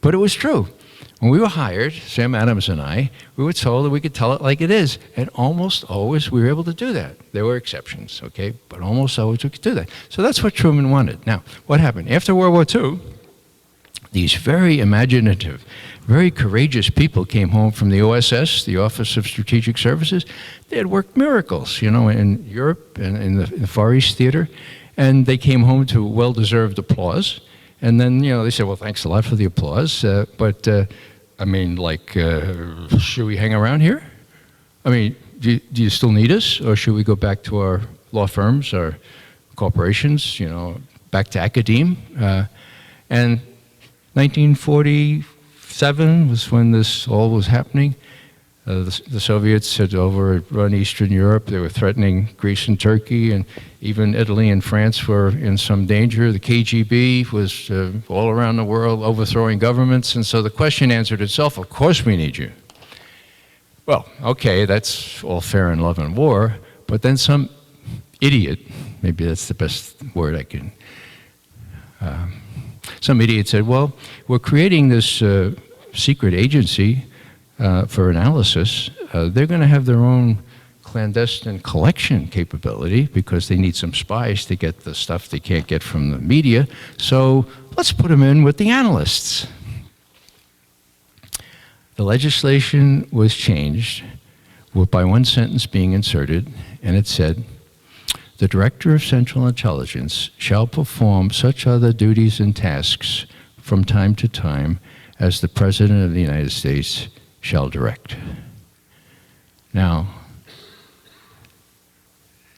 But it was true. When we were hired, Sam Adams and I, we were told that we could tell it like it is. And almost always we were able to do that. There were exceptions, okay? But almost always we could do that. So that's what Truman wanted. Now, what happened? After World War II, these very imaginative, very courageous people came home from the OSS, the Office of Strategic Services. They had worked miracles, you know, in Europe and in the Far East Theater. And they came home to well-deserved applause. And then, you know, they said, well, thanks a lot for the applause, but, I mean, like, should we hang around here? I mean, do you still need us, or should we go back to our law firms, our corporations, you know, back to academia? And 1947 was when this all was happening. The Soviets had overrun Eastern Europe. They were threatening Greece and Turkey, and even Italy and France were in some danger. The KGB was all around the world overthrowing governments, and so the question answered itself, of course we need you. Well, okay, that's all fair in love and war, but then some idiot, maybe that's the best word I can, some idiot said, well, we're creating this secret agency for analysis. They're going to have their own clandestine collection capability because they need some spies to get the stuff they can't get from the media. So let's put them in with the analysts. The legislation was changed by one sentence being inserted, and it said, the Director of Central Intelligence shall perform such other duties and tasks from time to time as the President of the United States shall direct. Now,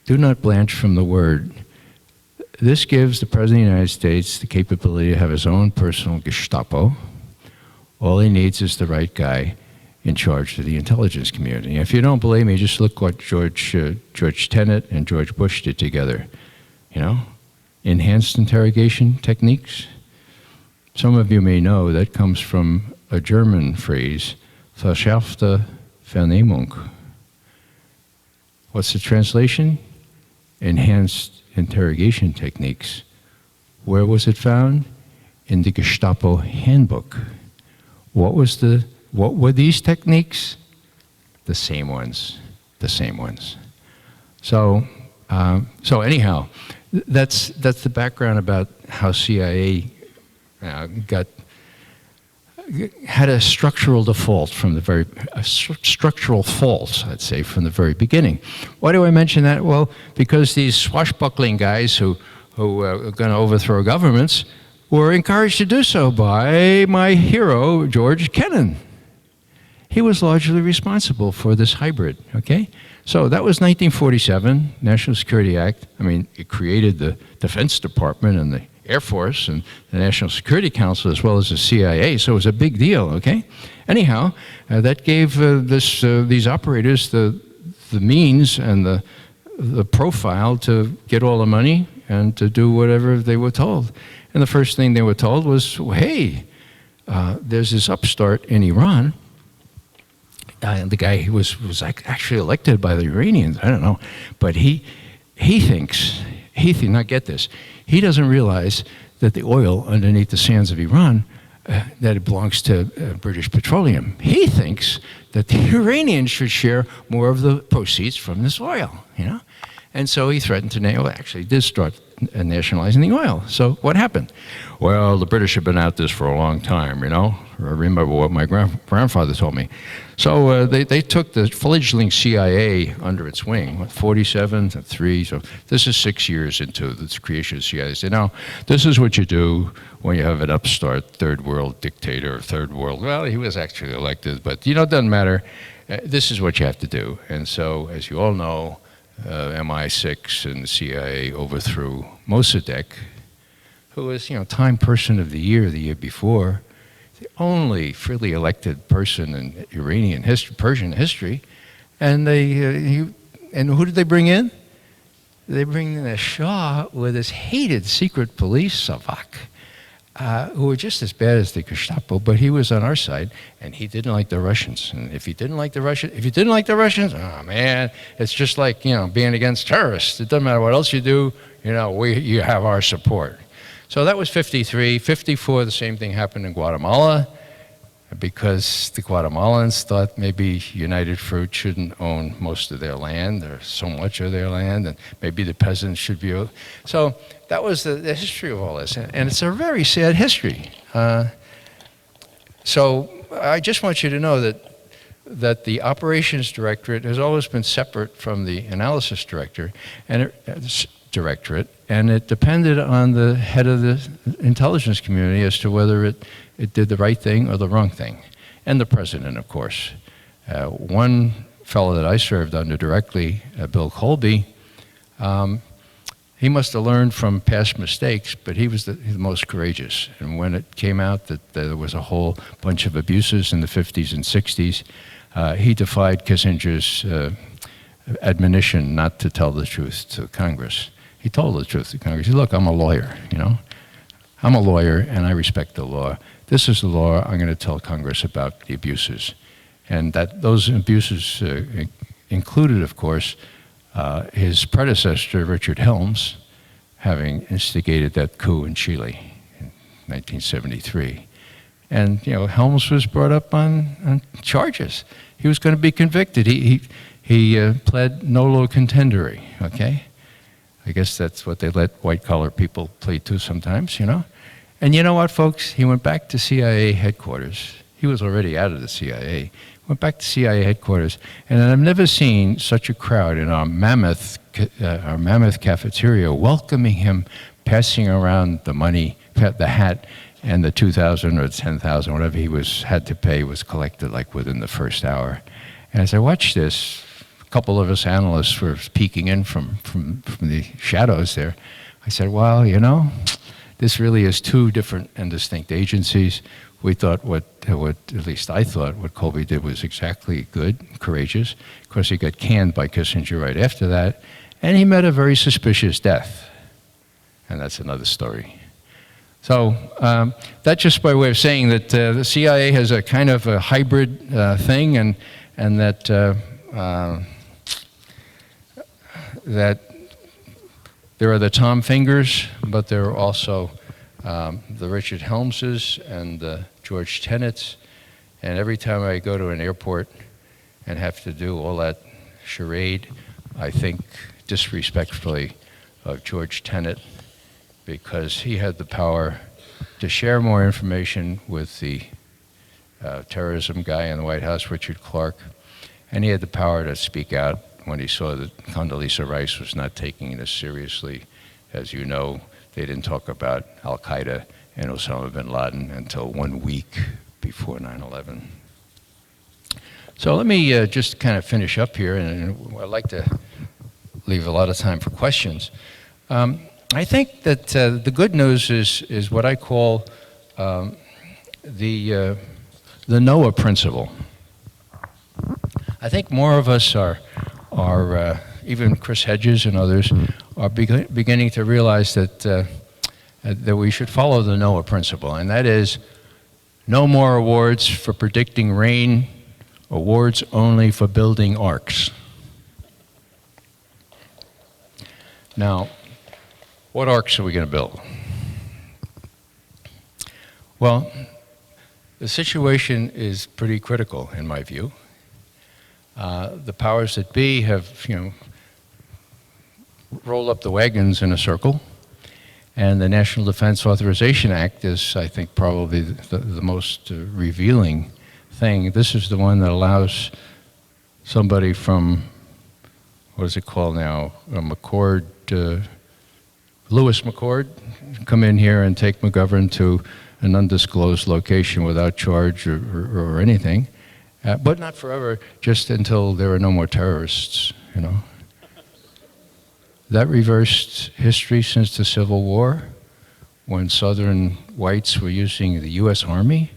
do not blanch from the word. This gives the President of the United States the capability to have his own personal Gestapo. All he needs is the right guy in charge of the intelligence community. If you don't believe me, just look what George Tenet and George Bush did together. You know, enhanced interrogation techniques. Some of you may know that comes from a German phrase, verschärfte Vernehmung. What's the translation? Enhanced interrogation techniques. Where was it found? In the Gestapo handbook. What were these techniques? The same ones. The same ones. So anyhow, that's the background about how CIA had a structural default from the structural fault, I'd say, from the very beginning. Why do I mention that? Well, because these swashbuckling guys who are going to overthrow governments were encouraged to do so by my hero, George Kennan. He was largely responsible for this hybrid, okay? So that was 1947, National Security Act. I mean, it created the Defense Department and the Air Force and the National Security Council as well as the CIA, so it was a big deal, okay? Anyhow, that gave these operators the means and the profile to get all the money and to do whatever they were told. And the first thing they were told was, hey, there's this upstart in Iran. The guy who was actually elected by the Iranians, I don't know, but he thinks, now get this, he doesn't realize that the oil underneath the sands of Iran, that it belongs to British Petroleum. He thinks that the Iranians should share more of the proceeds from this oil, you know? And so he threatened to name, well, actually did start nationalizing the oil. So what happened? Well, the British have been at this for a long time, you know. I remember what my grandfather told me. So they took the fledgling CIA under its wing, 47 to 3, so this is 6 years into the creation of the CIA. They said, now, this is what you do when you have an upstart third world dictator, third world, well, he was actually elected, but you know, it doesn't matter. This is what you have to do. And so, as you all know, MI6 and the CIA overthrew Mossadegh, who was, you know, Time Person of the year before, the only freely elected person in Iranian history, Persian history, and and who did they bring in? They bring in the Shah with his hated secret police, Savak, who were just as bad as the Gestapo, but he was on our side, and he didn't like the Russians. And if you didn't like the Russians, oh man, it's just like, you know, being against terrorists. It doesn't matter what else you do, you know, you have our support. So that was 53. 54, the same thing happened in Guatemala, because the Guatemalans thought maybe United Fruit shouldn't own most of their land, or so much of their land, and maybe the peasants should be. So that was the history of all this, and it's a very sad history. So I just want you to know that the operations directorate has always been separate from the analysis directorate, and it depended on the head of the intelligence community as to whether it did the right thing or the wrong thing, and the president, of course. One fellow that I served under directly, Bill Colby, he must have learned from past mistakes, but he was the most courageous. And when it came out that there was a whole bunch of abuses in the 50s and 60s, he defied Kissinger's admonition not to tell the truth to Congress. He told the truth to Congress. He said, look, I'm a lawyer, you know. I'm a lawyer, and I respect the law. This is the law. I'm going to tell Congress about the abuses. And that those abuses included, of course, his predecessor, Richard Helms, having instigated that coup in Chile in 1973. And, you know, Helms was brought up on charges. He was going to be convicted. He pled nolo contendere, okay? I guess that's what they let white-collar people plead to sometimes, you know? And you know what, folks? He went back to CIA headquarters. He was already out of the CIA. Went back to CIA headquarters, and I've never seen such a crowd in our mammoth cafeteria welcoming him, passing around the money, the hat, and the 2,000 or 10,000, whatever he had to pay, was collected like within the first hour. And as I watched this, a couple of us analysts were peeking in from the shadows there. I said, well, you know, this really is two different and distinct agencies. We thought at least I thought what Colby did was exactly good, courageous. Of course, he got canned by Kissinger right after that, and he met a very suspicious death. And that's another story. So that's just by way of saying that the CIA has a kind of a hybrid thing, and that that there are the Tom Fingers, but there are also the Richard Helmses and the George Tenets. And every time I go to an airport and have to do all that charade, I think disrespectfully of George Tenet, because he had the power to share more information with the terrorism guy in the White House, Richard Clark, and he had the power to speak out when he saw that Condoleezza Rice was not taking it as seriously. As you know, they didn't talk about Al-Qaeda and Osama bin Laden until 1 week before 9/11. So let me just kind of finish up here, and I'd like to leave a lot of time for questions. I think that the good news is what I call the Noah principle. I think more of us are even Chris Hedges and others, are beginning to realize that we should follow the Noah principle, and that is no more awards for predicting rain, awards only for building arks. Now, what arks are we going to build? Well, the situation is pretty critical in my view. The powers that be have, rolled up the wagons in a circle, And the National Defense Authorization Act is, I think, probably the most revealing thing. This is the one that allows somebody from, what is it called now, McCord, Lewis McCord, come in here and take McGovern to an undisclosed location without charge or anything, but not forever, just until there are no more terrorists, you know. That reversed history since the Civil War, when Southern whites were using the U.S. Army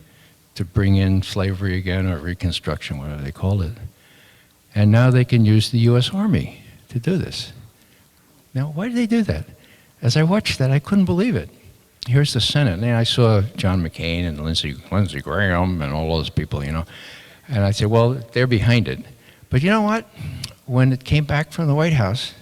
to bring in slavery again, or Reconstruction, whatever they call it. And now they can use the U.S. Army to do this. Now, why did they do that? As I watched that, I couldn't believe it. Here's the Senate, and I saw John McCain and Lindsey Graham and all those people, you know. And I said, well, they're behind it. But you know what? When it came back from the White House,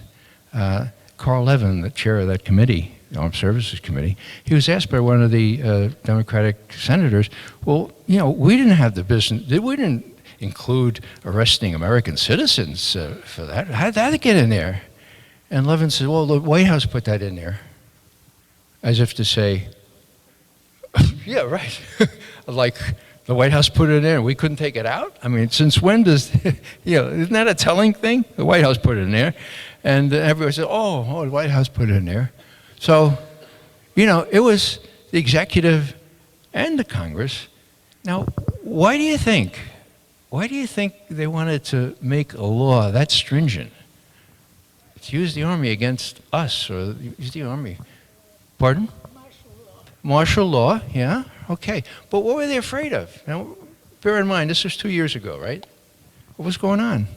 Carl Levin, the chair of that committee, the Armed Services Committee, he was asked by one of the Democratic senators, well, you know, we didn't have the business, we didn't include arresting American citizens for that. How did that get in there? And Levin said, well, the White House put that in there. As if to say, yeah, right. Like the White House put it in, we couldn't take it out? I mean, since when does, you know, isn't that a telling thing? The White House put it in there. And everybody said, oh, the White House put it in there. So, you know, it was the executive and the Congress. Now, why do you think they wanted to make a law that stringent? To use the Army against us, or use the Army. Pardon? Martial law, yeah, okay. But what were they afraid of? Now, bear in mind, this was 2 years ago, right? What was going on?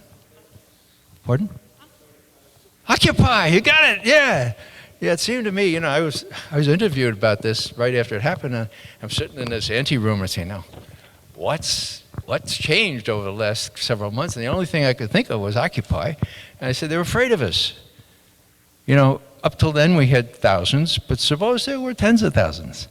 Pardon? Occupy, you got it, yeah. Yeah, it seemed to me, you know, I was interviewed about this right after it happened. And I'm sitting in this anteroom and saying, now, what's changed over the last several months? And the only thing I could think of was Occupy. And I said, they're afraid of us. You know, up till then we had thousands, but suppose there were tens of thousands.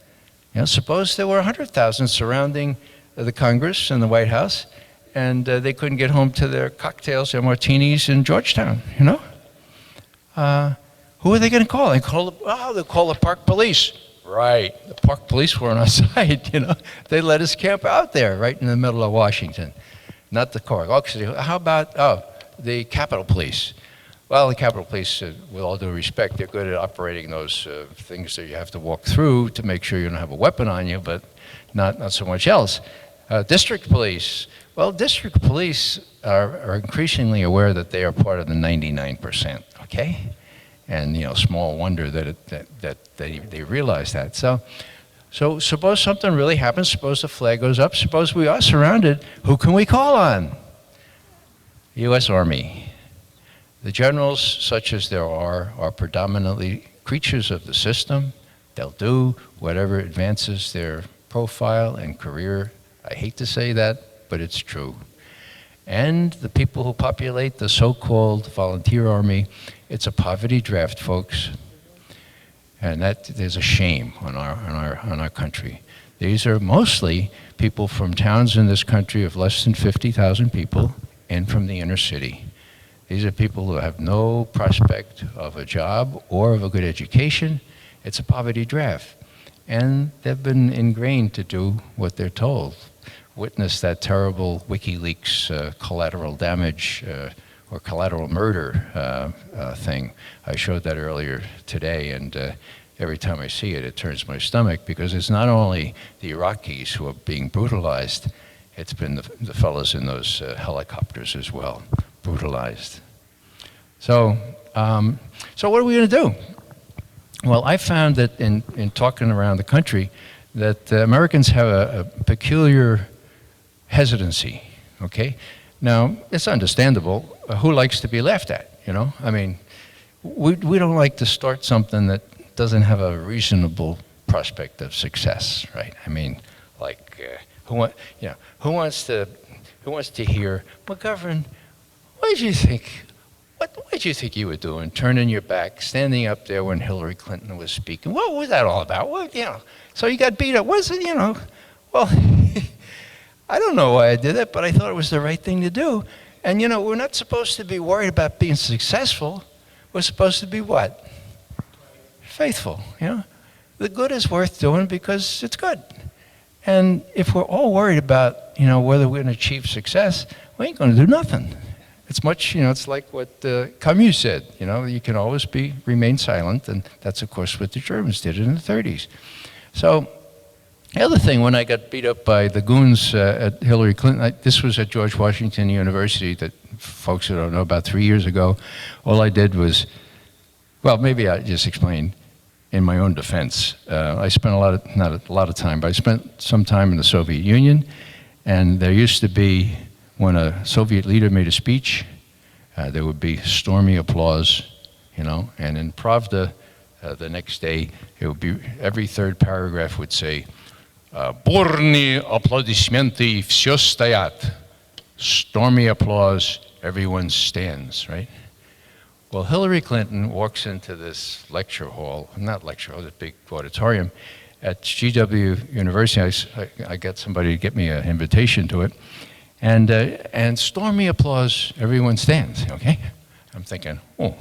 You know, suppose there were 100,000 surrounding the Congress and the White House, and they couldn't get home to their cocktails and martinis in Georgetown, you know? Who are they going to call? They'll call the park police. Right, the park police were on our side, you know. They let us camp out there right in the middle of Washington, not the court. How about, the Capitol Police? Well, the Capitol Police, with all due respect, they're good at operating those things that you have to walk through to make sure you don't have a weapon on you, but not so much else. District Police. Well, District Police are increasingly aware that they are part of the 99%, okay? And, you know, small wonder that they realize that. So suppose something really happens, suppose the flag goes up, suppose we are surrounded, who can we call on? U.S. Army. The generals, such as there are predominantly creatures of the system. They'll do whatever advances their profile and career. I hate to say that, but it's true. And the people who populate the so-called volunteer army, it's a poverty draft, folks. And that there's a shame on our country. These are mostly people from towns in this country of less than 50,000 people and from the inner city. These are people who have no prospect of a job or of a good education. It's a poverty draft. And they've been ingrained to do what they're told. Witness that terrible WikiLeaks collateral damage or collateral murder thing. I showed that earlier today, and every time I see it, it turns my stomach, because it's not only the Iraqis who are being brutalized, it's been the fellows in those helicopters as well, brutalized. So what are we going to do? Well, I found that in talking around the country, that Americans have a peculiar hesitancy, okay? Now, it's understandable. Who likes to be laughed at, you know? I mean, we don't like to start something that doesn't have a reasonable prospect of success, right? I mean, like, who wants to hear, McGovern, what did you think? What did you think you were doing, turning your back, standing up there when Hillary Clinton was speaking? What was that all about? Well, you know, so you got beat up. Was it, you know? Well, I don't know why I did it, but I thought it was the right thing to do. And, you know, we're not supposed to be worried about being successful. We're supposed to be what? Faithful, you know? the good is worth doing because it's good. And if we're all worried about, whether we're going to achieve success, we ain't going to do nothing. It's much, it's like what Camus said, you can always remain silent, and that's, of course, what the Germans did in the 30s. So the other thing, when I got beat up by the goons at Hillary Clinton, this was at George Washington University that folks who don't know, about 3 years ago, all I did was, well, maybe I just explained in my own defense. I spent not a lot of time, but I spent some time in the Soviet Union, and there used to be, when a Soviet leader made a speech, there would be stormy applause, and in Pravda the next day, it would be, every third paragraph would say, "Бурные аплодисменты, все стоят." Stormy applause, everyone stands, right? Well, Hillary Clinton walks into this lecture hall, not lecture hall, this big auditorium at GW University. I got somebody to get me an invitation to it. And stormy applause, everyone stands, okay? I'm thinking, oh,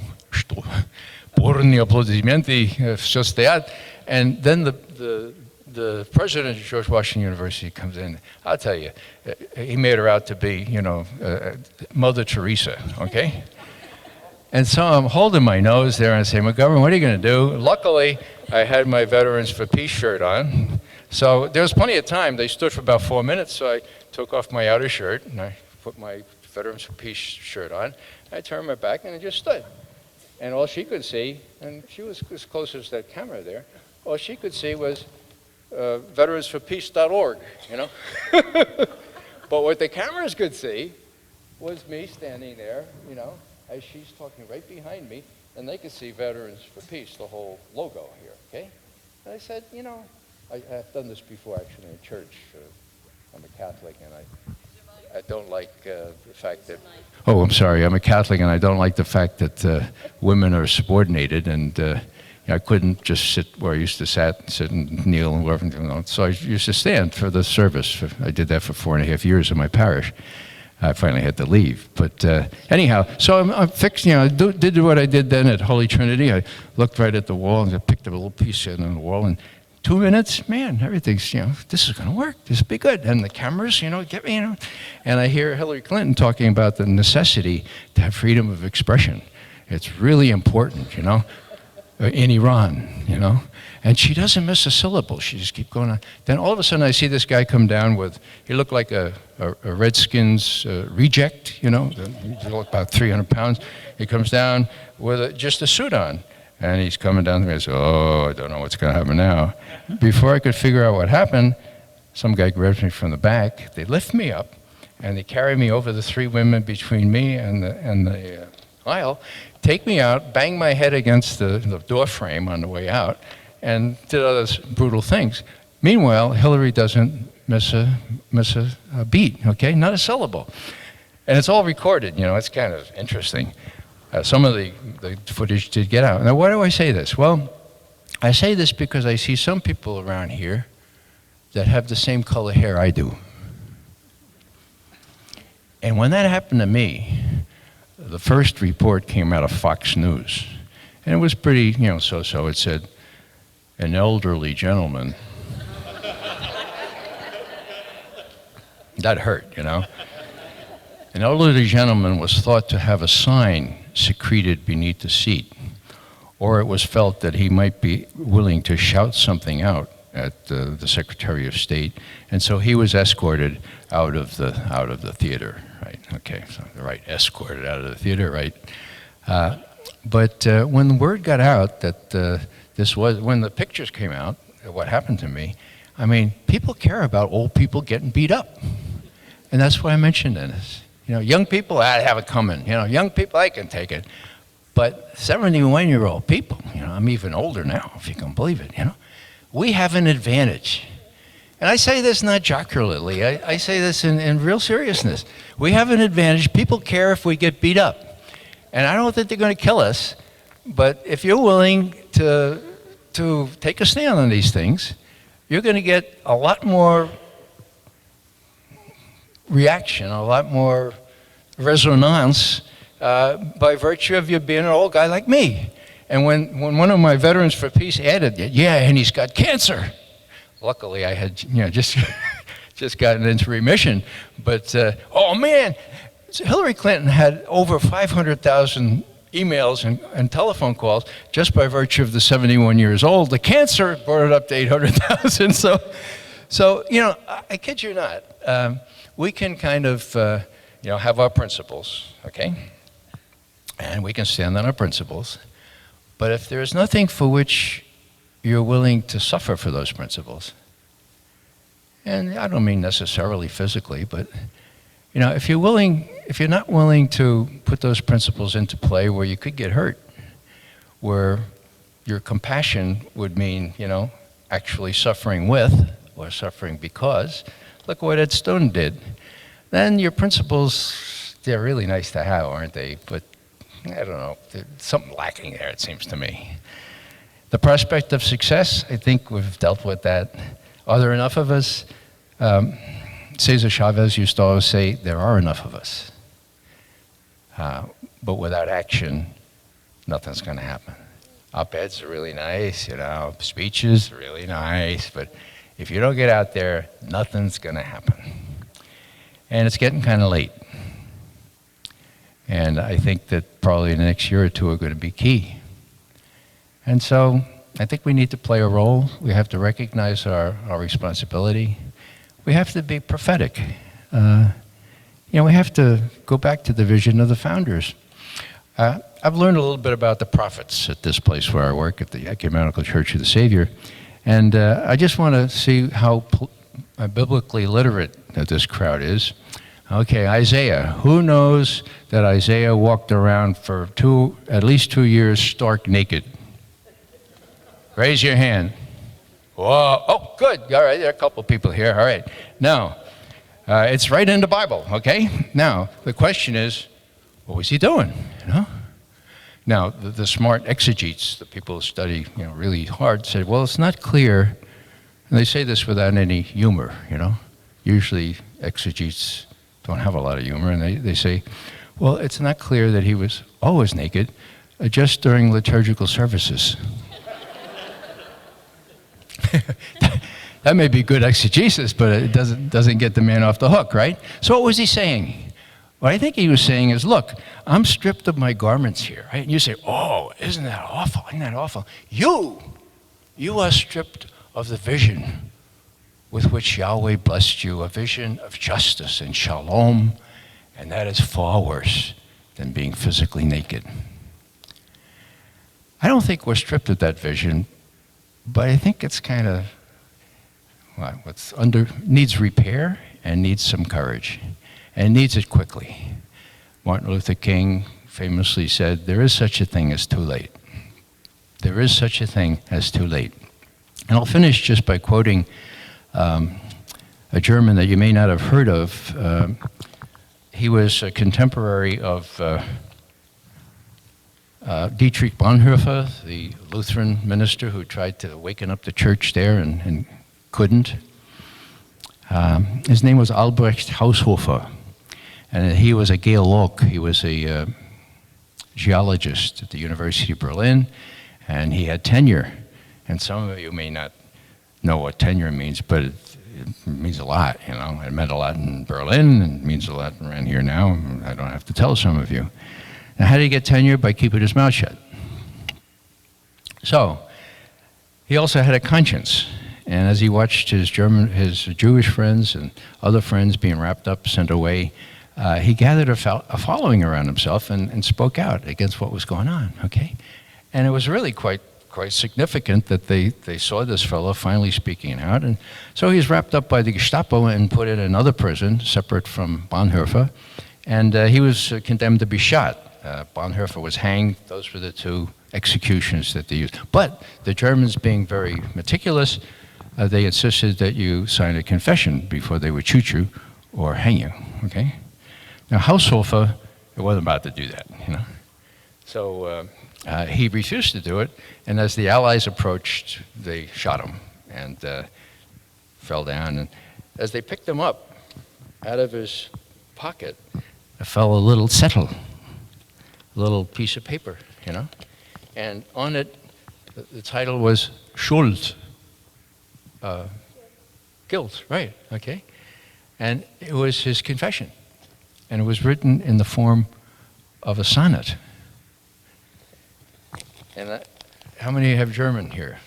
бурные аплодисменты, все стоят. And then the president of George Washington University comes in. I'll tell you, he made her out to be, Mother Teresa, okay? And so I'm holding my nose there and I say, McGovern, what are you going to do? Luckily, I had my Veterans for Peace shirt on. So there was plenty of time. They stood for about 4 minutes, so I took off my outer shirt and I put my Veterans for Peace shirt on. I turned my back and I just stood. And all she could see, and she was as close as that camera there, all she could see was veteransforpeace.org, But what the cameras could see was me standing there, as she's talking right behind me, and they could see Veterans for Peace, the whole logo here, okay? And I said, I've done this before actually in church. I'm a Catholic, and I don't like the fact that, I'm sorry, I'm a Catholic, and I don't like the fact that women are subordinated, and I couldn't just sit where I used to sit and kneel and whatever. So I used to stand for the service. I did that for 4.5 years in my parish. I finally had to leave. But anyhow, so I'm fixed, I did what I did then at Holy Trinity. I looked right at the wall and I picked up a little piece on the wall. And 2 minutes, man, everything's, this is going to work. This will be good. And the cameras, get me, And I hear Hillary Clinton talking about the necessity to have freedom of expression. It's really important, in Iran, And she doesn't miss a syllable. She just keeps going on. Then all of a sudden I see this guy come down with, he looked like a Redskins reject, he looked about 300 pounds. He comes down with just a suit on. And he's coming down to me and says, I don't know what's going to happen now. Before I could figure out what happened, some guy grabs me from the back. They lift me up, and they carry me over the 3 women between me and the aisle, take me out, bang my head against the door frame on the way out, and did other brutal things. Meanwhile, Hillary doesn't miss a beat, okay? Not a syllable. And it's all recorded, it's kind of interesting. Some of the footage did get out. Now, why do I say this? Well, I say this because I see some people around here that have the same color hair I do. And when that happened to me, the first report came out of Fox News. And it was pretty, so-so. It said, an elderly gentleman. That hurt, An elderly gentleman was thought to have a sign secreted beneath the seat, or it was felt that he might be willing to shout something out at the Secretary of State, and so he was escorted out of the theater. Right? Okay, so right, escorted out of the theater. Right. But when the word got out that when the pictures came out, what happened to me, people care about old people getting beat up, and that's why I mentioned this. Young people, I have it coming. Young people, I can take it. But 71-year-old people, I'm even older now, if you can believe it, we have an advantage. And I say this not jocularly. I say this in real seriousness. We have an advantage. People care if we get beat up. And I don't think they're going to kill us. But if you're willing to take a stand on these things, you're going to get a lot more reaction, a lot more resonance by virtue of you being an old guy like me. And when one of my Veterans for Peace added, yeah, and he's got cancer. Luckily, I had just just gotten into remission. But oh man, Hillary Clinton had over 500,000 emails and telephone calls just by virtue of the 71 years old. The cancer brought it up to 800,000. So I kid you not. We can kind of have our principles, okay, and we can stand on our principles. But if there is nothing for which you're willing to suffer for those principles, and I don't mean necessarily physically, but if you're not willing to put those principles into play where you could get hurt, where your compassion would mean, actually suffering with or suffering because, look what Ed Stone did, then your principles, they're really nice to have, aren't they? But I don't know, there's something lacking there, it seems to me. The prospect of success, I think we've dealt with that. Are there enough of us? Cesar Chavez used to always say, there are enough of us. But without action, nothing's going to happen. Op-eds are really nice, speeches are really nice, but if you don't get out there, nothing's going to happen. And it's getting kind of late. And I think that probably the next year or two are going to be key. And so I think we need to play a role. We have to recognize our responsibility. We have to be prophetic. We have to go back to the vision of the founders. I've learned a little bit about the prophets at this place where I work, at the Ecumenical Church of the Savior. And I just want to see how biblically literate this crowd is. Okay, Isaiah. Who knows that Isaiah walked around for at least 2 years stark naked? Raise your hand. Whoa, oh, good. All right, there are a couple people here. All right. Now, it's right in the Bible, okay? Now, the question is, what was he doing, Now, the smart exegetes, the people who study, really hard, said, well, it's not clear, and they say this without any humor, Usually exegetes don't have a lot of humor, and they say, well, it's not clear that he was always naked, just during liturgical services. That may be good exegesis, but it doesn't get the man off the hook, right? So what was he saying? What I think he was saying is, look, I'm stripped of my garments here, right? And you say, oh, isn't that awful? Isn't that awful? You are stripped of the vision with which Yahweh blessed you, a vision of justice and shalom, and that is far worse than being physically naked. I don't think we're stripped of that vision, but I think it's kind of needs repair and needs some courage, and needs it quickly. Martin Luther King famously said, there is such a thing as too late. There is such a thing as too late. And I'll finish just by quoting a German that you may not have heard of. He was a contemporary of Dietrich Bonhoeffer, the Lutheran minister who tried to waken up the church there and couldn't. His name was Albrecht Haushofer, and he was a geolog. He was a geologist at the University of Berlin, and he had tenure. And some of you may not know what tenure means, but it means a lot, It meant a lot in Berlin, and it means a lot around here now. I don't have to tell some of you. Now, how did he get tenure? By keeping his mouth shut. So, he also had a conscience. And as he watched his Jewish friends and other friends being wrapped up, sent away, he gathered a following around himself and spoke out against what was going on, okay? And it was really quite significant that they saw this fellow finally speaking out. And so he was wrapped up by the Gestapo and put in another prison, separate from Bonhoeffer. And he was condemned to be shot. Bonhoeffer was hanged. Those were the two executions that they used. But the Germans, being very meticulous, they insisted that you sign a confession before they would shoot you or hang you, okay? Now, Haushofer, it wasn't about to do that, So he refused to do it, and as the Allies approached, they shot him and fell down. And as they picked him up, out of his pocket, fell a little settle, a little piece of paper, And on it, the title was Schuld. Guilt, right, okay. And it was his confession. And it was written in the form of a sonnet. And how many have German here?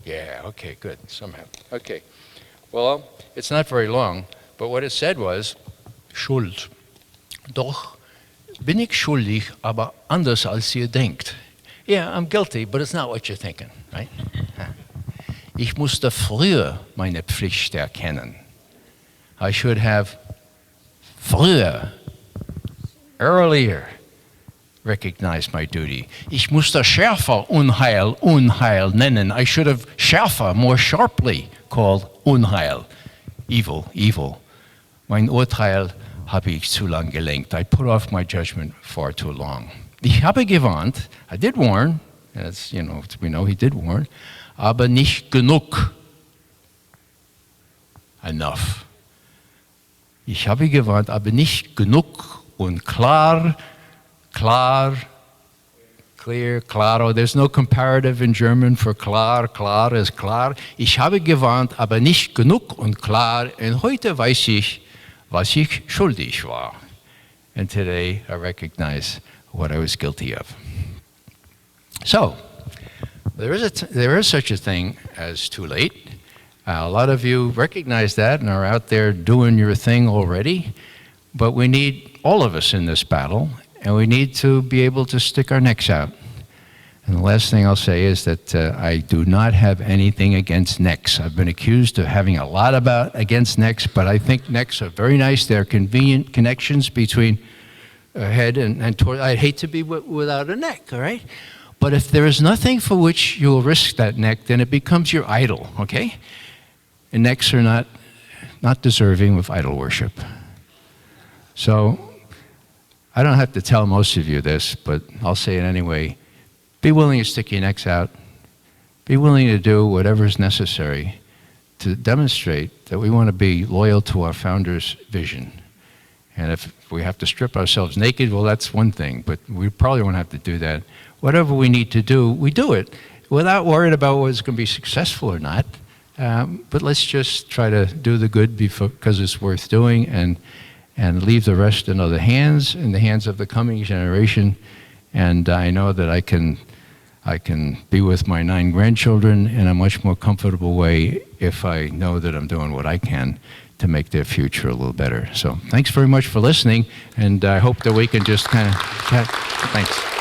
Yeah, okay, good, somehow. Okay, well, it's not very long, but what it said was, Schuld. Doch bin ich schuldig, aber anders als ihr denkt. Yeah, I'm guilty, but it's not what you're thinking, right? Ich musste früher meine Pflicht erkennen. I should have früher, earlier, recognized my duty. Ich musste schärfer Unheil, Unheil nennen. I should have schärfer, more sharply called Unheil, evil, evil. Mein Urteil habe ich zu lang gelenkt. I put off my judgment far too long. Ich habe gewarnt, I did warn, as we know he did warn, aber nicht genug. Enough. Ich habe gewarnt, aber nicht genug und klar, klar, clear, claro. There's no comparative in German for klar, klar is klar. Ich habe gewarnt, aber nicht genug und klar. Und heute weiß ich, was ich schuldig war. And today I recognize what I was guilty of. So, there is such a thing as too late. A lot of you recognize that and are out there doing your thing already, but we need all of us in this battle, and we need to be able to stick our necks out. And the last thing I'll say is that I do not have anything against necks. I've been accused of having a lot against necks, but I think necks are very nice. They're convenient connections between head and torso. I'd hate to be without a neck, all right? But if there is nothing for which you will risk that neck, then it becomes your idol, okay? And necks are not deserving of idol worship. So I don't have to tell most of you this, but I'll say it anyway. Be willing to stick your necks out. Be willing to do whatever is necessary to demonstrate that we want to be loyal to our founder's vision. And if we have to strip ourselves naked, well, that's one thing, but we probably won't have to do that. Whatever we need to do, we do it without worrying about whether it's going to be successful or not. But let's just try to do the good because it's worth doing, and leave the rest in other hands, in the hands of the coming generation. And I know that I can be with my 9 grandchildren in a much more comfortable way if I know that I'm doing what I can to make their future a little better. So thanks very much for listening, and I hope that we can just kind of chat. Thanks.